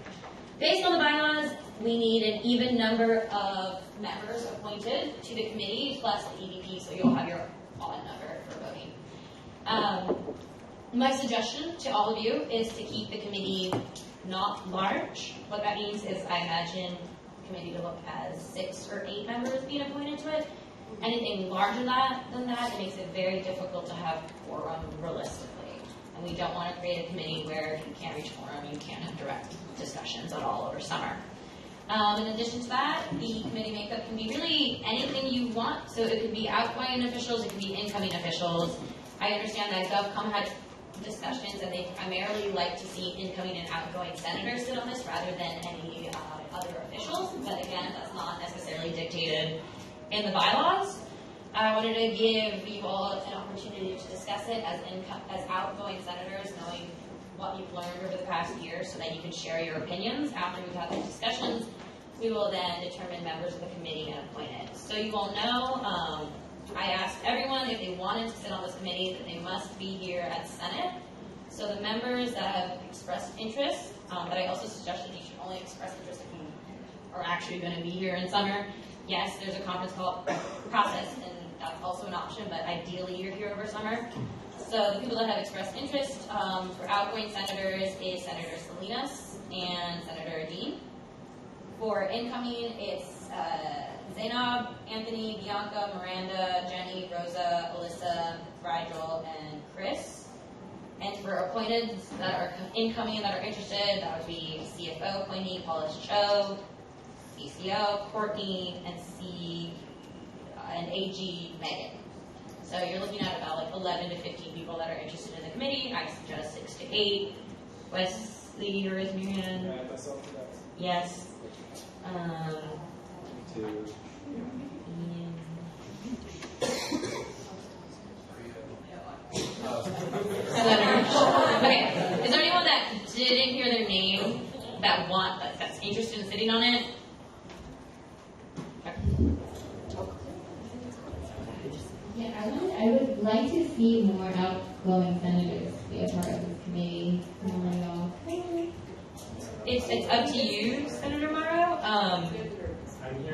Based on the bylaws, we need an even number of members appointed to the committee, plus the EVP, so you'll have your odd number for voting. My suggestion to all of you is to keep the committee not large. What that means is I imagine committee to look as 6 or 8 members being appointed to it. Anything larger than that, it makes it very difficult to have quorum realistically. And we don't want to create a committee where if you can't reach quorum, you can't have direct discussions at all over summer. In addition to that, the committee makeup can be really anything you want. So it could be outgoing officials, it could be incoming officials. I understand that GovCom had discussions and they primarily like to see incoming and outgoing senators sit on this rather than any other officials. But again, that's not necessarily dictated in the bylaws. I wanted to give you all an opportunity to discuss it as outgoing senators, knowing what you've learned over the past year so that you can share your opinions. After we've had those discussions, we will then determine members of the committee and appoint it. So you all know, I asked everyone if they wanted to sit on this committee that they must be here at Senate. So the members that have expressed interest, but I also suggested you should only express interest if you are actually going to be here in summer. Yes, there's a conference call process, and that's also an option, but ideally you're here over summer. So the people that have expressed interest for outgoing senators is Senator Salinas and Senator Dean. For incoming, it's Zainab, Anthony, Bianca, Miranda, Jenny, Rosa, Alyssa, Rigel, and Chris. And for appointed that are incoming that are interested, that would be CFO appointee Paulus Cho, CCO Courtney, and AG Megan. So you're looking at about like 11 to 15 people that are interested in the committee. I suggest 6 to 8. Wesley, or is Marianne? Yeah, myself, yes. Okay. Is there anyone that didn't hear their name that's interested in sitting on it? Yeah, I would like to see more outgoing senators be a part of this committee. It's up to you, Senator Morrow.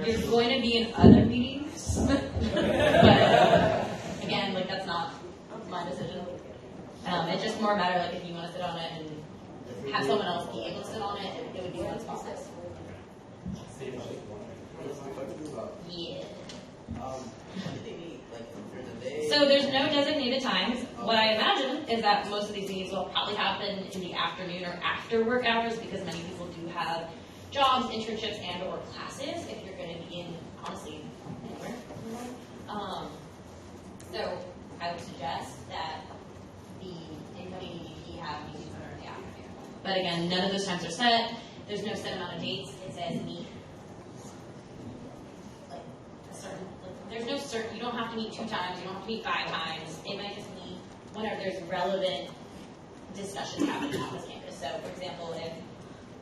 You're going to be in other meetings, but again, like that's not my decision. It's just more a matter like if you want to sit on it and have someone else be able to sit on it, it would be one spot. Yeah. So there's no designated times. What I imagine is that most of these meetings will probably happen in the afternoon or after work hours because many people do have jobs, internships, and or classes if you're going to be in, honestly, anywhere. So I would suggest that the incoming EVP have meetings that are in the afternoon. But again, none of those times are set. There's no set amount of dates. It says meet. There's no certain, you don't have to meet 2 times, you don't have to meet 5 times. It might just meet whenever there's relevant discussion happening on this campus. So, for example, if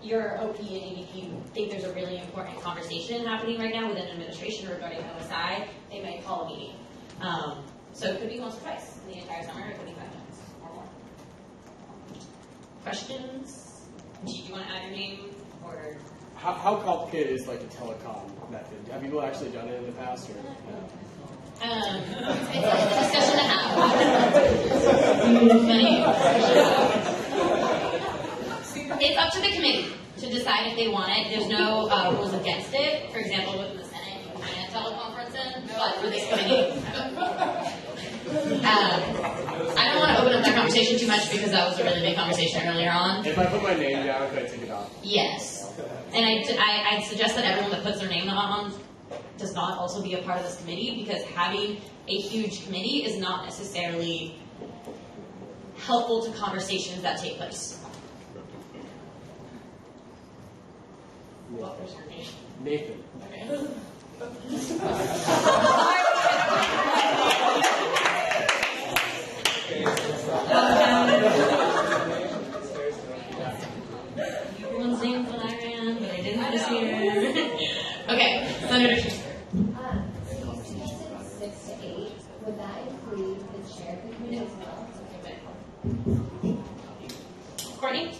your OP and EVP think there's a really important conversation happening right now within administration regarding OSI, they might call a meeting. So it could be once or twice in the entire summer, it could be 5 times or more. Questions? Do you want to add your name or? How complicated is like the telecom method? Have people actually done it in the past, or no? It's a discussion to have. It's up to the committee to decide if they want it. There's no rules against it. For example, within the Senate, you can teleconference in, but for this committee, I don't want to open up that conversation too much because that was a really big conversation earlier on. If I put my name down, could I take it off? Yes. And I'd suggest that everyone that puts their name on does not also be a part of this committee because having a huge committee is not necessarily helpful to conversations that take place. What was your name? Nathan. Okay. Everyone's names when I ran, but I didn't this year. Okay, Senator Schuster. So you suggested 6 to 8. Would that include the chair of the committee as well? Courtney? Is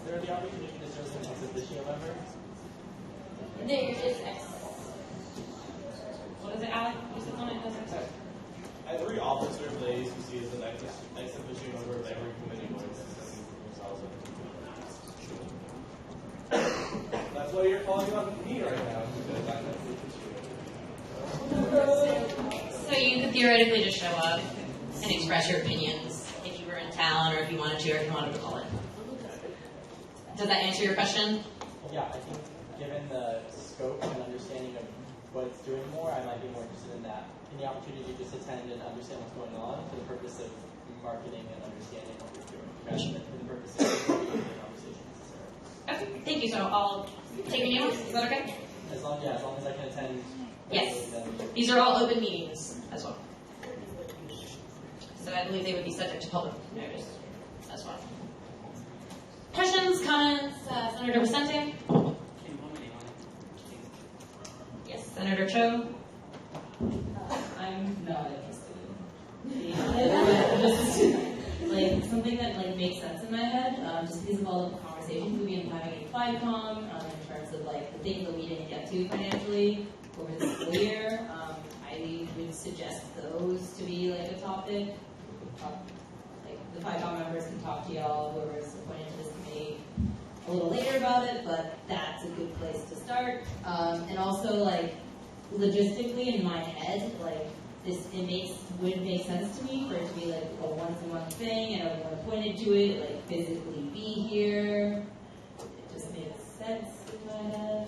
there the opportunity to serve as an additional member? There is X. What is it, Alec? You said on it has X. Every officer of the ASUC is an ex-officio member of every committee voice. That's why you're calling on me right now. theoretically just show up and express your opinions if you were in town or if you wanted to or if you wanted to call in. Does that answer your question? Yeah, I think given the scope and understanding of what's doing more, I might be more interested in that. In the opportunity to just attend and understand what's going on for the purpose of marketing and understanding what we're doing, rather than for the purpose of having a conversation necessarily. Okay, thank you. So I'll take your notes. Is that okay? As long as I can attend. Yes. These are all open meetings as well. So I believe they would be subject to public notice as well. Questions, comments, Senator Vicente? Yes, Senator Cho? I'm not interested. Like something that like makes sense in my head, just because of all the conversations we've been having in FICOM, in terms of like the things that we didn't get to financially over the school year. I would suggest those to be like a topic. Like the FICOM members can talk to y'all, whoever's appointed to this committee, a little later about it, but that's a good place to start. And also like logistically in my head, like would make sense to me for it to be like a once-a-month thing and everyone appointed to it, like physically be here. It just makes sense in my head.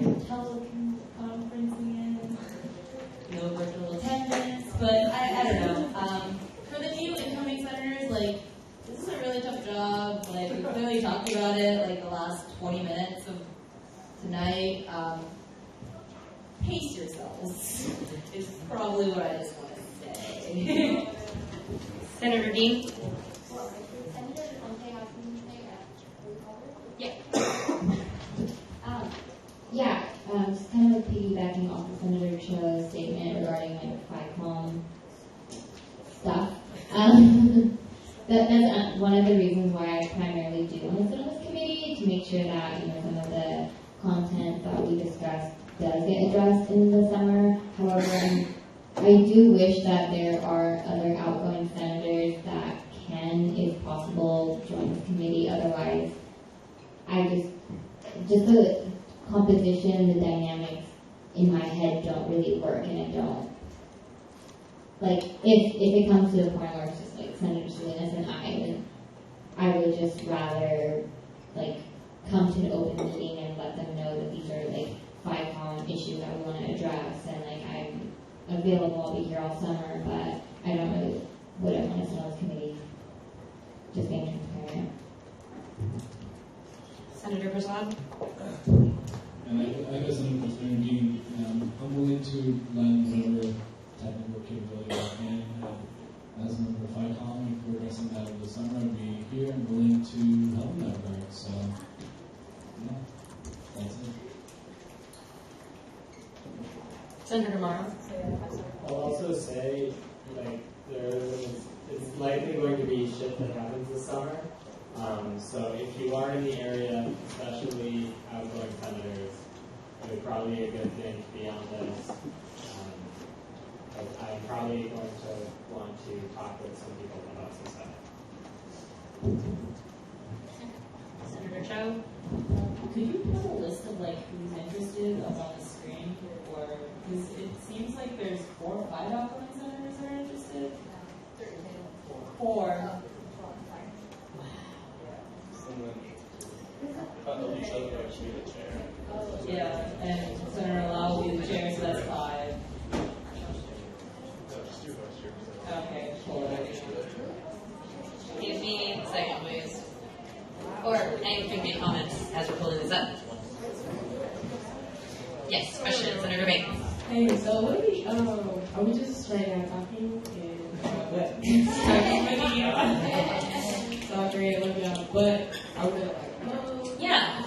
Teleconferencing in, no virtual attendance, but I don't know. For the new incoming senators, like, this is a really tough job. Like, we clearly talked about it, like, the last 20 minutes of tonight. Pace yourselves is probably what I just want to say. Senator Dean? Yeah. Just kind of piggybacking off of Senator Cho's statement regarding like FICOM stuff. That's one of the reasons why I primarily do want to sit on this committee, to make sure that some of the content that we discussed does get addressed in the summer. However, I do wish that there are other outgoing senators that can, if possible, join this committee. Otherwise, just the composition, the dynamics in my head don't really work, and I don't. Like, if it comes to the point where it's just like Senator Salinas and I would just rather like come to an open meeting and let them know that these are like FICOM issues that we want to address, and like I'm available, I'll be here all summer, but I wouldn't want to sit on this committee. Just being transparent. Senator Prasad? And I guess I'm concerned, I'm willing to lend whatever technical capability I can as a member of FICOM. If we're addressing that over the summer, I'd be here and willing to help in that regard. So, yeah, that's it. Senator Morrow? I'll also say, like, it's likely going to be shit that happens this summer. So if you are in the area, especially outgoing senators, it would probably be a good thing to be on this. I'm probably going to want to talk with some people about some stuff. Senator Cho? Could you put a list of like who's interested up on the screen, or because it seems like there's 4 or 5 outgoing senators that are interested. 4. Yeah, and Senator Lau will be the chair, so that's 5. Okay, 4. Give me a second, please. Or anyone can make comments as we're pulling this up. Yes, question, Senator Banks. Hey, so what are we just straight out talking? Sorry, but are we like, no? Yeah.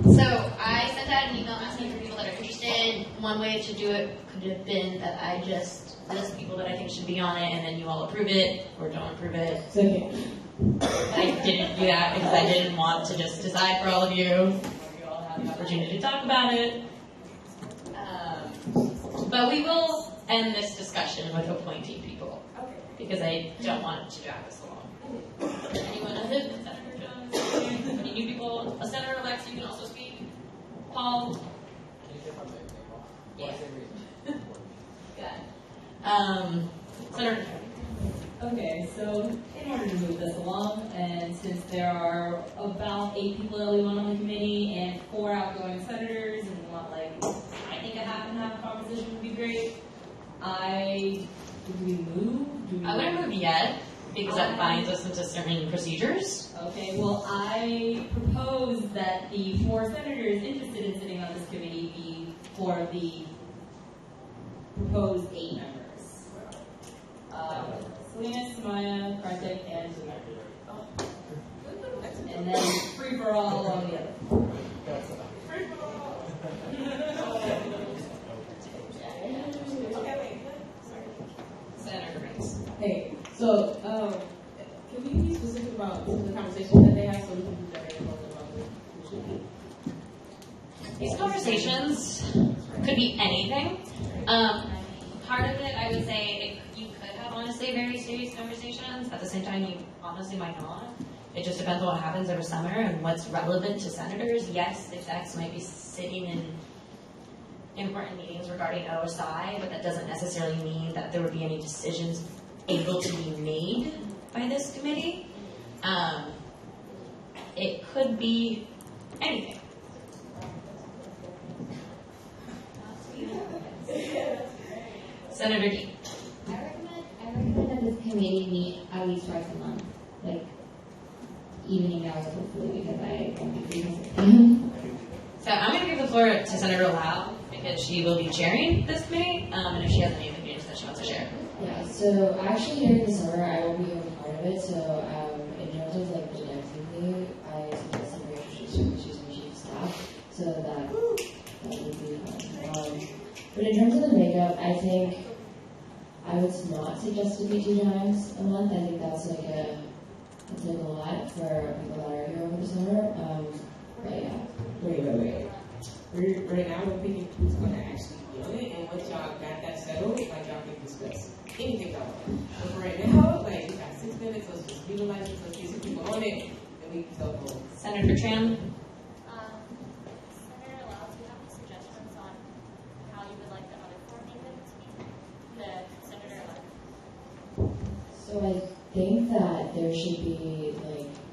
So I sent out an email asking for people that are interested. One way to do it could have been that I just list people that I think should be on it, and then you all approve it or don't approve it. I didn't do that because I didn't want to just decide for all of you. You all have the opportunity to talk about it. But we will end this discussion with appointing people. Okay. Because I don't want it to drag us along. Anyone other than Senator Jones? Any new people? A senator-elect, you can also speak. Paul? Can you give my name? Yeah. Senator. Okay, so in order to move this along, and since there are about 8 people that we want on the committee and 4 outgoing senators, and we want I think a half and half composition would be great. Do we move? I wouldn't move yet because that binds us into certain procedures. Okay, well, I propose that the 4 senators interested in sitting on this committee be 4 of the proposed 8 members. Selena, Samaya, Karthik, and Zumar. And then free for all on the other. Senator Prince. Hey, so can we be specific about some of the conversations that they have so we can be better about These conversations could be anything. Part of it, I would say, you could have honestly very serious conversations. At the same time, you honestly might not. It just depends on what happens over summer and what's relevant to senators. Yes, the execs might be sitting in important meetings regarding OSI, but that doesn't necessarily mean that there would be any decisions able to be made by this committee. It could be anything. Senator D. I recommend that this committee meet at least twice a month, evening hours hopefully, because I won't be free. So I'm going to give the floor to Senator Lau because she will be chairing this committee, and if she has any opinions that she wants to share. Yeah, so actually during the summer I will be a part of it, so in terms of productively, I suggest some ratios and chief staff, so that would be fun. But in terms of the makeup, I think I would not suggest to be 2 times a month. I think that's a lot for people that are here over the summer. But yeah. Wait. Right now, we're picking who's going to actually be on it, and once y'all got that settled, y'all can discuss anything y'all want. But for right now, we got 6 minutes, let's just utilize it, let's get some people on it, and we can go home. Senator Tran. Senator Lau, do you have any suggestions on how you would like the other 4 people to be the senator-elect? So I think that there should be,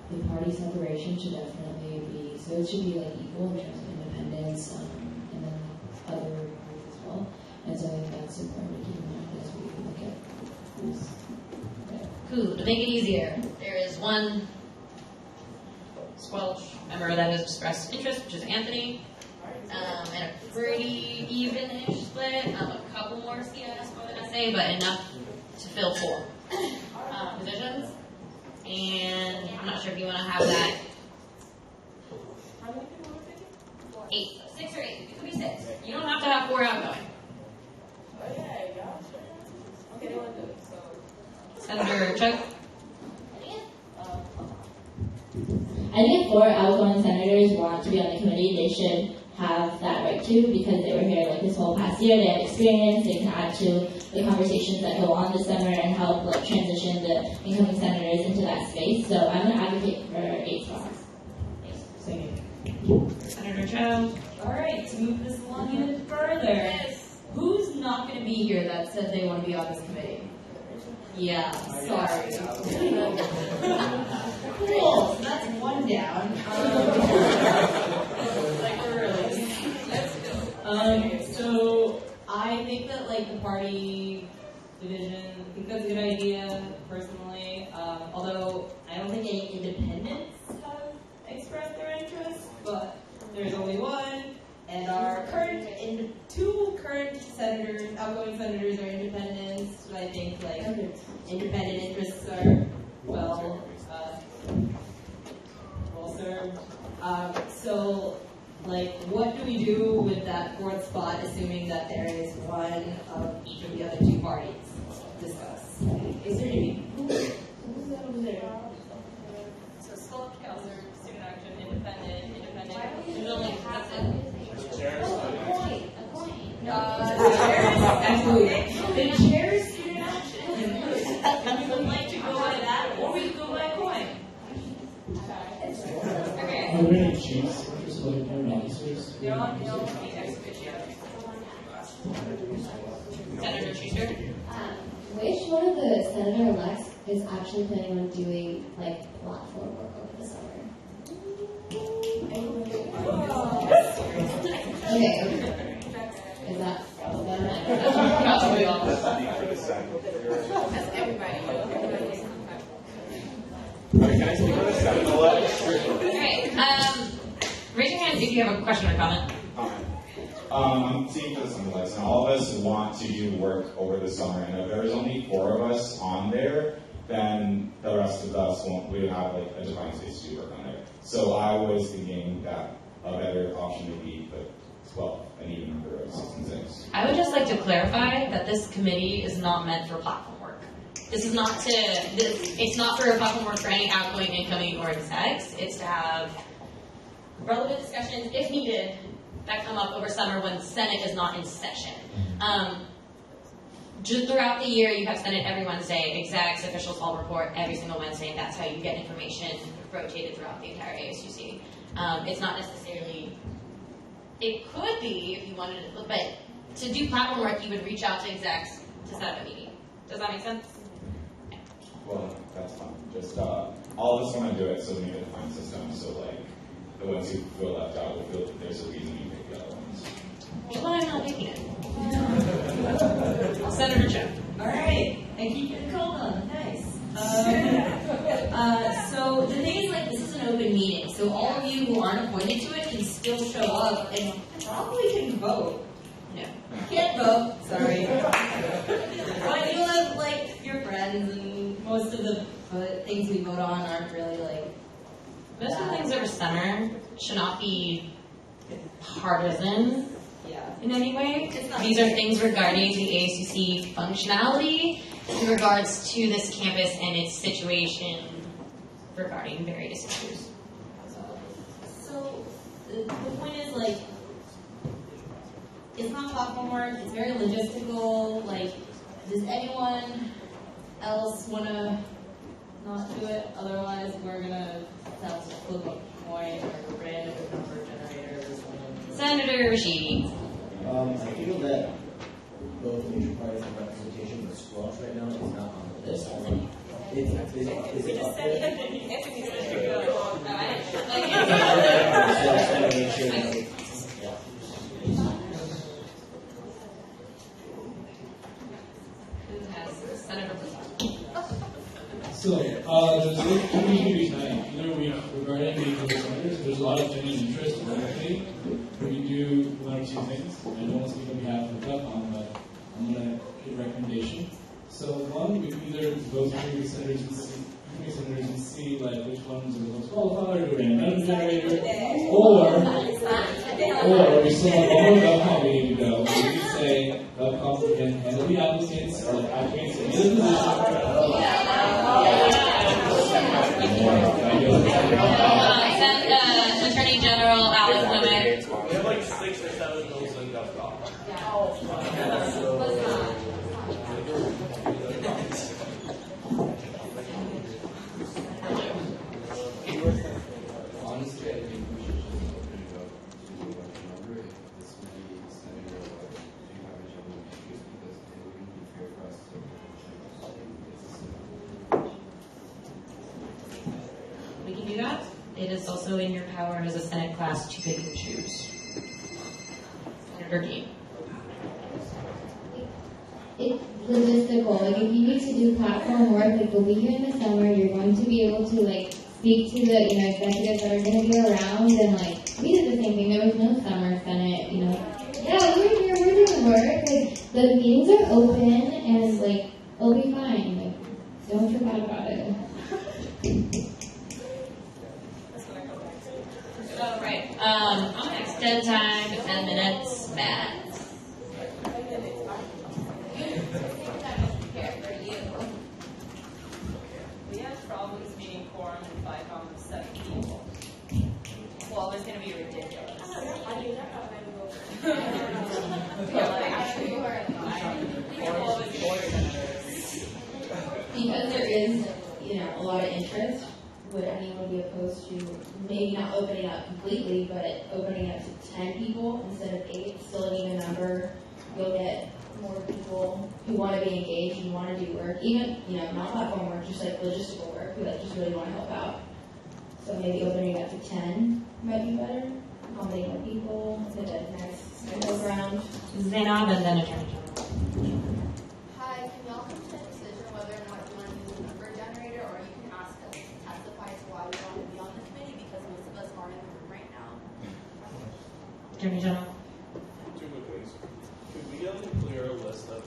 the party separation should definitely be, so it should be, equal in terms of independence, and then other groups as well. And so I think that's important to keep in mind as we look at who's there. Cool. To make it easier, there is one squelch member that has expressed interest, which is Anthony, and a pretty even-ish split. A couple more CS more than SA, but enough to fill 4 positions. And I'm not sure if you want to have that. 8, 6 or 8. It could be 6. You don't have to have 4 outgoing. Senator Chuck. I think if 4 outgoing senators want to be on the committee, they should have that right too, because they were here this whole past year. They have experience. They can add to the conversations that go on this summer and help transition the incoming senators into that space. So I'm going to advocate for 8 spots. Senator Cho. All right, to move this along even further, who's not going to be here that said they want to be on this committee? Yeah, sorry. Cool, so that's 1 down. So I think that the party division, I think that's a good idea personally. Although I don't think any independents have expressed their interest, but there's only 1, and our current 2 current senators, outgoing senators, are independents. So I think independent interests are well served. So what do we do with that 4th spot, assuming that there is 1 of each of the other 2 parties? Discuss. Is there any? Who's that over there? So school council, student action, independent. There's only half Absolutely. The chair is student action. If you would like to go by that, or we go by coin. Okay. Are there any chiefs just officers? They're on the ex officio. Senator Schuster. Senator-elect is actually planning on doing like platform work over the summer. Okay. Is that That's everybody. Can I speak for the Senate-elect? Alright, raise your hand if you have a question or comment. I'm speaking for the Senate-elect, and all of us want to do work over the summer, and if there's only 4 of us on there, then the rest of us we don't have like a defined space to do work on there. So I was thinking that a better option would be put 12, an even number of 6 and 6. I would just like to clarify that this committee is not meant for platform work. This is not it's not for platform work for any outgoing, incoming, or execs. It's to have relevant discussions, if needed, that come up over summer when Senate is not in session. Just throughout the year, you have Senate every Wednesday, execs, officials all report every single Wednesday, and that's how you get information rotated throughout the entire ASUC. It's not necessarily, it could be if you wanted to, but to do platform work, you would reach out to execs to set up a meeting. Does that make sense? Well, that's fine. Just all of us want to do it, so we need a defined system. So like the ones who feel left out will feel that there's a reason you pick the other ones. Well, I'm not picking it. Senator Joe. All right, I keep getting called on. Nice. So the thing is, like, this is an open meeting, so all of you who aren't appointed to it can still show up and probably can vote. No. Can't vote. Sorry. But you have like your friends, and most of the things we vote on aren't really like. Most of the things over summer should not be partisan in any way. These are things regarding the ASUC functionality in regards to this campus and its situation regarding various issues. So the point is, like, it's not platform work. It's very logistical. Like, does anyone else want to not do it? Otherwise, we're gonna have to flip a coin or random number generators. Senator Rashidi. I feel that both major parties have representation, but squash right now is not on the list. Is it up there? So, there's a community tonight, another week regarding the senators. There's a lot of genuine interest in the committee. We can do 1 or 2 things. I don't want to speak on behalf of the CUP, but I'm going to give a recommendation. So, one, we can either go through the senators and see like which ones are the most qualified, or do a random generator, or we still have one more GovCon meeting to go. We can say GovCon can handle the applicants, or like applicants in either position. Attorney General Alex Lemon. We have like 6 or 7 bills in GovCon. Honestly, I think we should just open it up to a large number if this many senator do have agenda issues, because it wouldn't be fair for us to We can do that. It is also in your power as a Senate class to pick and choose. Senator Dean. It's logistical. Like, if you need to do platform work, like, we'll be here in the summer, you're going to be able to, like, speak to the, executives that are going to be around, and, like, we did the same thing. There was no summer Senate, Yeah, we're here, we're doing work. Like, the meetings are open, and, like, it'll be fine. Like, don't feel bad about it. All right. I'm going to extend time to 10 minutes max. We have problems meeting quorum in FICOM of 7 people. Well, there's going to be ridiculous. Because there is, a lot of interest, would anyone be opposed to maybe not opening up completely, but opening up to 10 people instead of 8, still an even number? You'll get more people who want to be engaged and want to do work, even, not platform work, just like logistical work, who like just really want to help out. So maybe opening it up to 10 might be better, accommodate more people, with a nice middle ground. Zainab and then Attorney General. Hi, can y'all come to a decision whether or not you want to use a number generator, or you can ask us to testify to why we want to be on the committee, because most of us aren't in the room right now. Attorney General. Two quick things. Could we get a clearer list of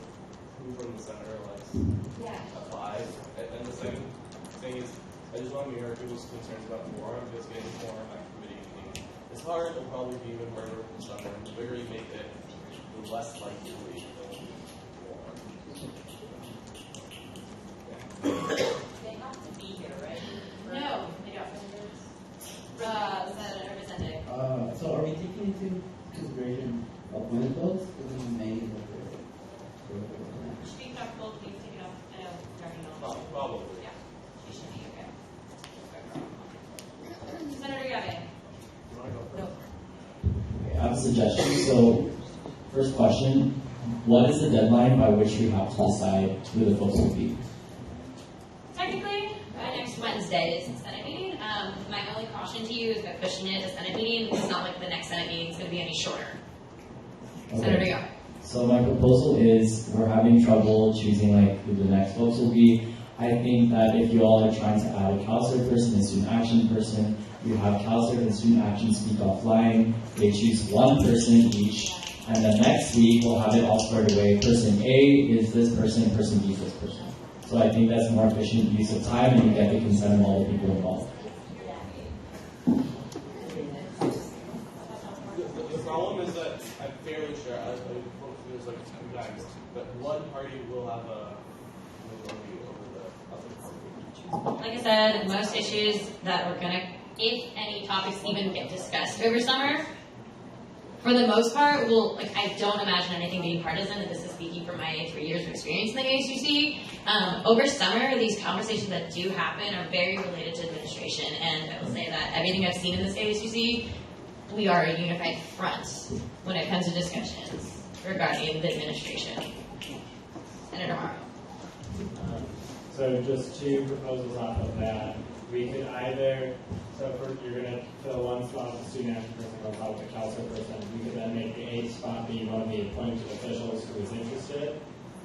who from the senator applies? And the second thing is, I just want to hear people's concerns about quorum, because getting quorum at committee meeting is hard. It'll probably be even harder for someone. The bigger you make it, the less likely it will be quorum. They have to be here, right? No, they don't. Senator Vicente. So are we taking into consideration appointed votes? Because we may need to Speak up, both please take it off. I know, starting off. Probably. Yeah. You should be okay. Senator Yave. No. I have a suggestion. So, first question, what is the deadline by which we have to decide who the folks will be? Technically, by next Wednesday is the Senate meeting. My only caution to you is by pushing it to Senate meeting. It's not like the next Senate meeting is going to be any shorter. Okay. Senator Young. So my proposal is we're having trouble choosing who the next folks will be. I think that if you all are trying to add a counselor person and student action person, you have counselor and student action speak offline. They choose one person each, and then next week we'll have it all squared away. Person A is this person, and person B is this person. So I think that's more efficient use of time, and you get the consent of all the people involved. The problem is that I'm fairly sure, there's like two guys, but one party will have a majority over the other party. Like I said, most issues that are going to, if any topics even get discussed over summer, for the most part, I don't imagine anything being partisan, and this is speaking from my 3 years of experience in the ASUC. Over summer, these conversations that do happen are very related to administration, and I will say that everything I've seen in this ASUC, we are a unified front when it comes to discussions regarding the administration. Senator Morrow. So just two proposals off of that. We could either, you're going to fill one spot with the student action person, one spot with the counselor person. We could then make the 8th spot be one of the appointed officials who is interested.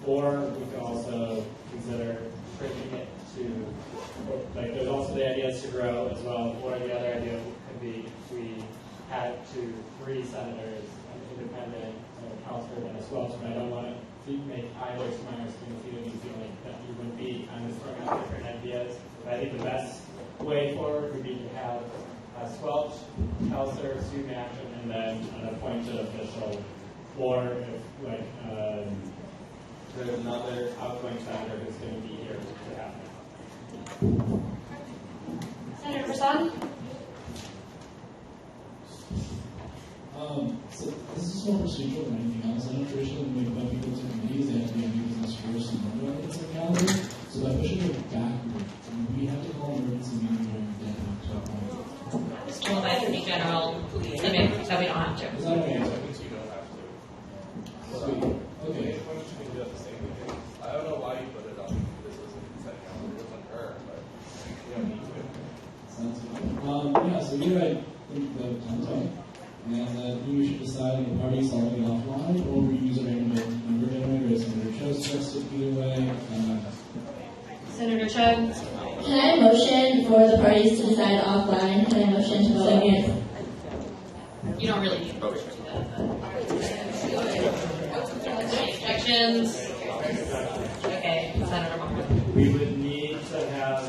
Or we could also consider shrinking it to, there's also the ideas to grow as well. Or the other idea could be if we had 3 senators, an independent, a counselor, and a squelch. But I don't want to make either minor students feeling that you would be kind of throwing out different ideas. But I think the best way forward would be to have a squelch, counselor, student action, and then an appointed official. Or if there's another outgoing senator who's going to be here to have it. Senator Prasad? So this is more procedural than anything else. I know traditionally when we invite people to committees, they have to be on business first and then go into the calendar. So by pushing it backward, we have to call an emergency meeting during the deadline. Just told by Attorney General that we don't have to. Is that okay? You don't have to. Sweet. Okay. I don't know why you put it on. This was a consent calendar. It wasn't her, but you don't need to. Sounds good. Yeah, so you're right. I think the time's right. And we should decide on the party solving it offline, or we use a random number generator as Senator Cho suggested either way. Senator Chug? Can I motion for the parties to decide offline? Can I motion to vote against? You don't really need a motion to do that. Any objections? Okay, Senator Moore. We would need to have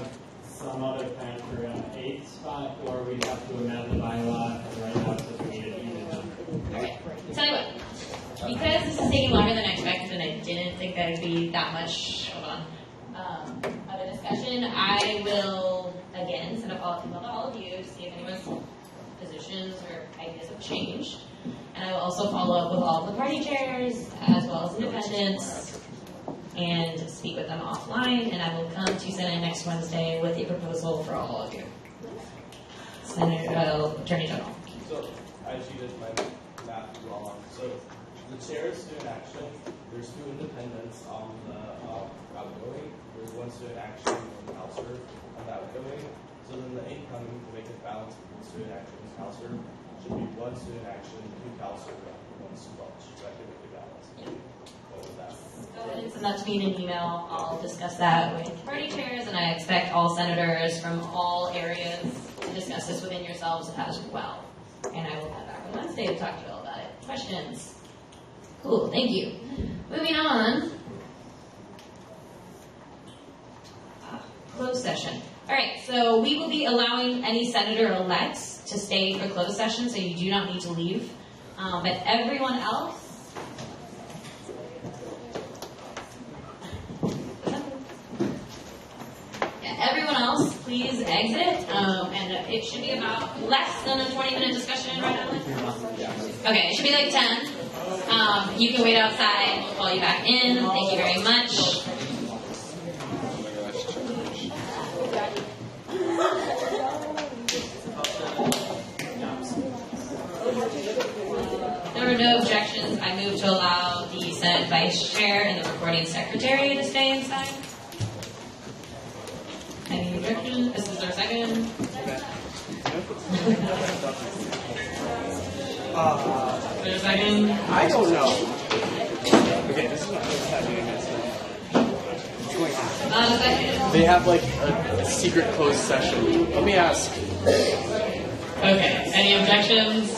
some other plan for an 8th spot, or we'd have to amend the bylaw and write out so we need it even number. Okay. Tell you what, because this is taking longer than I expected, and I didn't think that would be that much, of a discussion, I will, again, send a follow-up email to all of you to see if anyone's positions or ideas have changed. And I will also follow up with all of the party chairs, as well as independents, and speak with them offline, and I will come to Senate next Wednesday with a proposal for all of you. Attorney General. So I cheated my math wrong. So the chair of student action, there's two independents on the outgoing. There's one student action and counselor on the outgoing. So then the incoming, to make it balance between student action and counselor, should be one student action, two counselor, one squelch. That can make it balance. What was that? Go ahead and send that to me in an email. I'll discuss that with party chairs, and I expect all senators from all areas to discuss this within yourselves as well. And I will come back on Wednesday to talk to you all about it. Questions? Cool, thank you. Moving on. Closed session. All right, so we will be allowing any senator-elects to stay for closed session, so you do not need to leave. But everyone else, please exit. And it should be about less than a 20-minute discussion, right, Alan? Okay, it should be like 10. You can wait outside. We'll call you back in. Thank you very much. There were no objections. I move to allow the Senate Vice Chair and the recording secretary to stay inside. Any objections? Is there a second? Is there a second? I don't know. Okay, this is not happening. What's going on? They have like a secret closed session. Let me ask. Okay, any objections?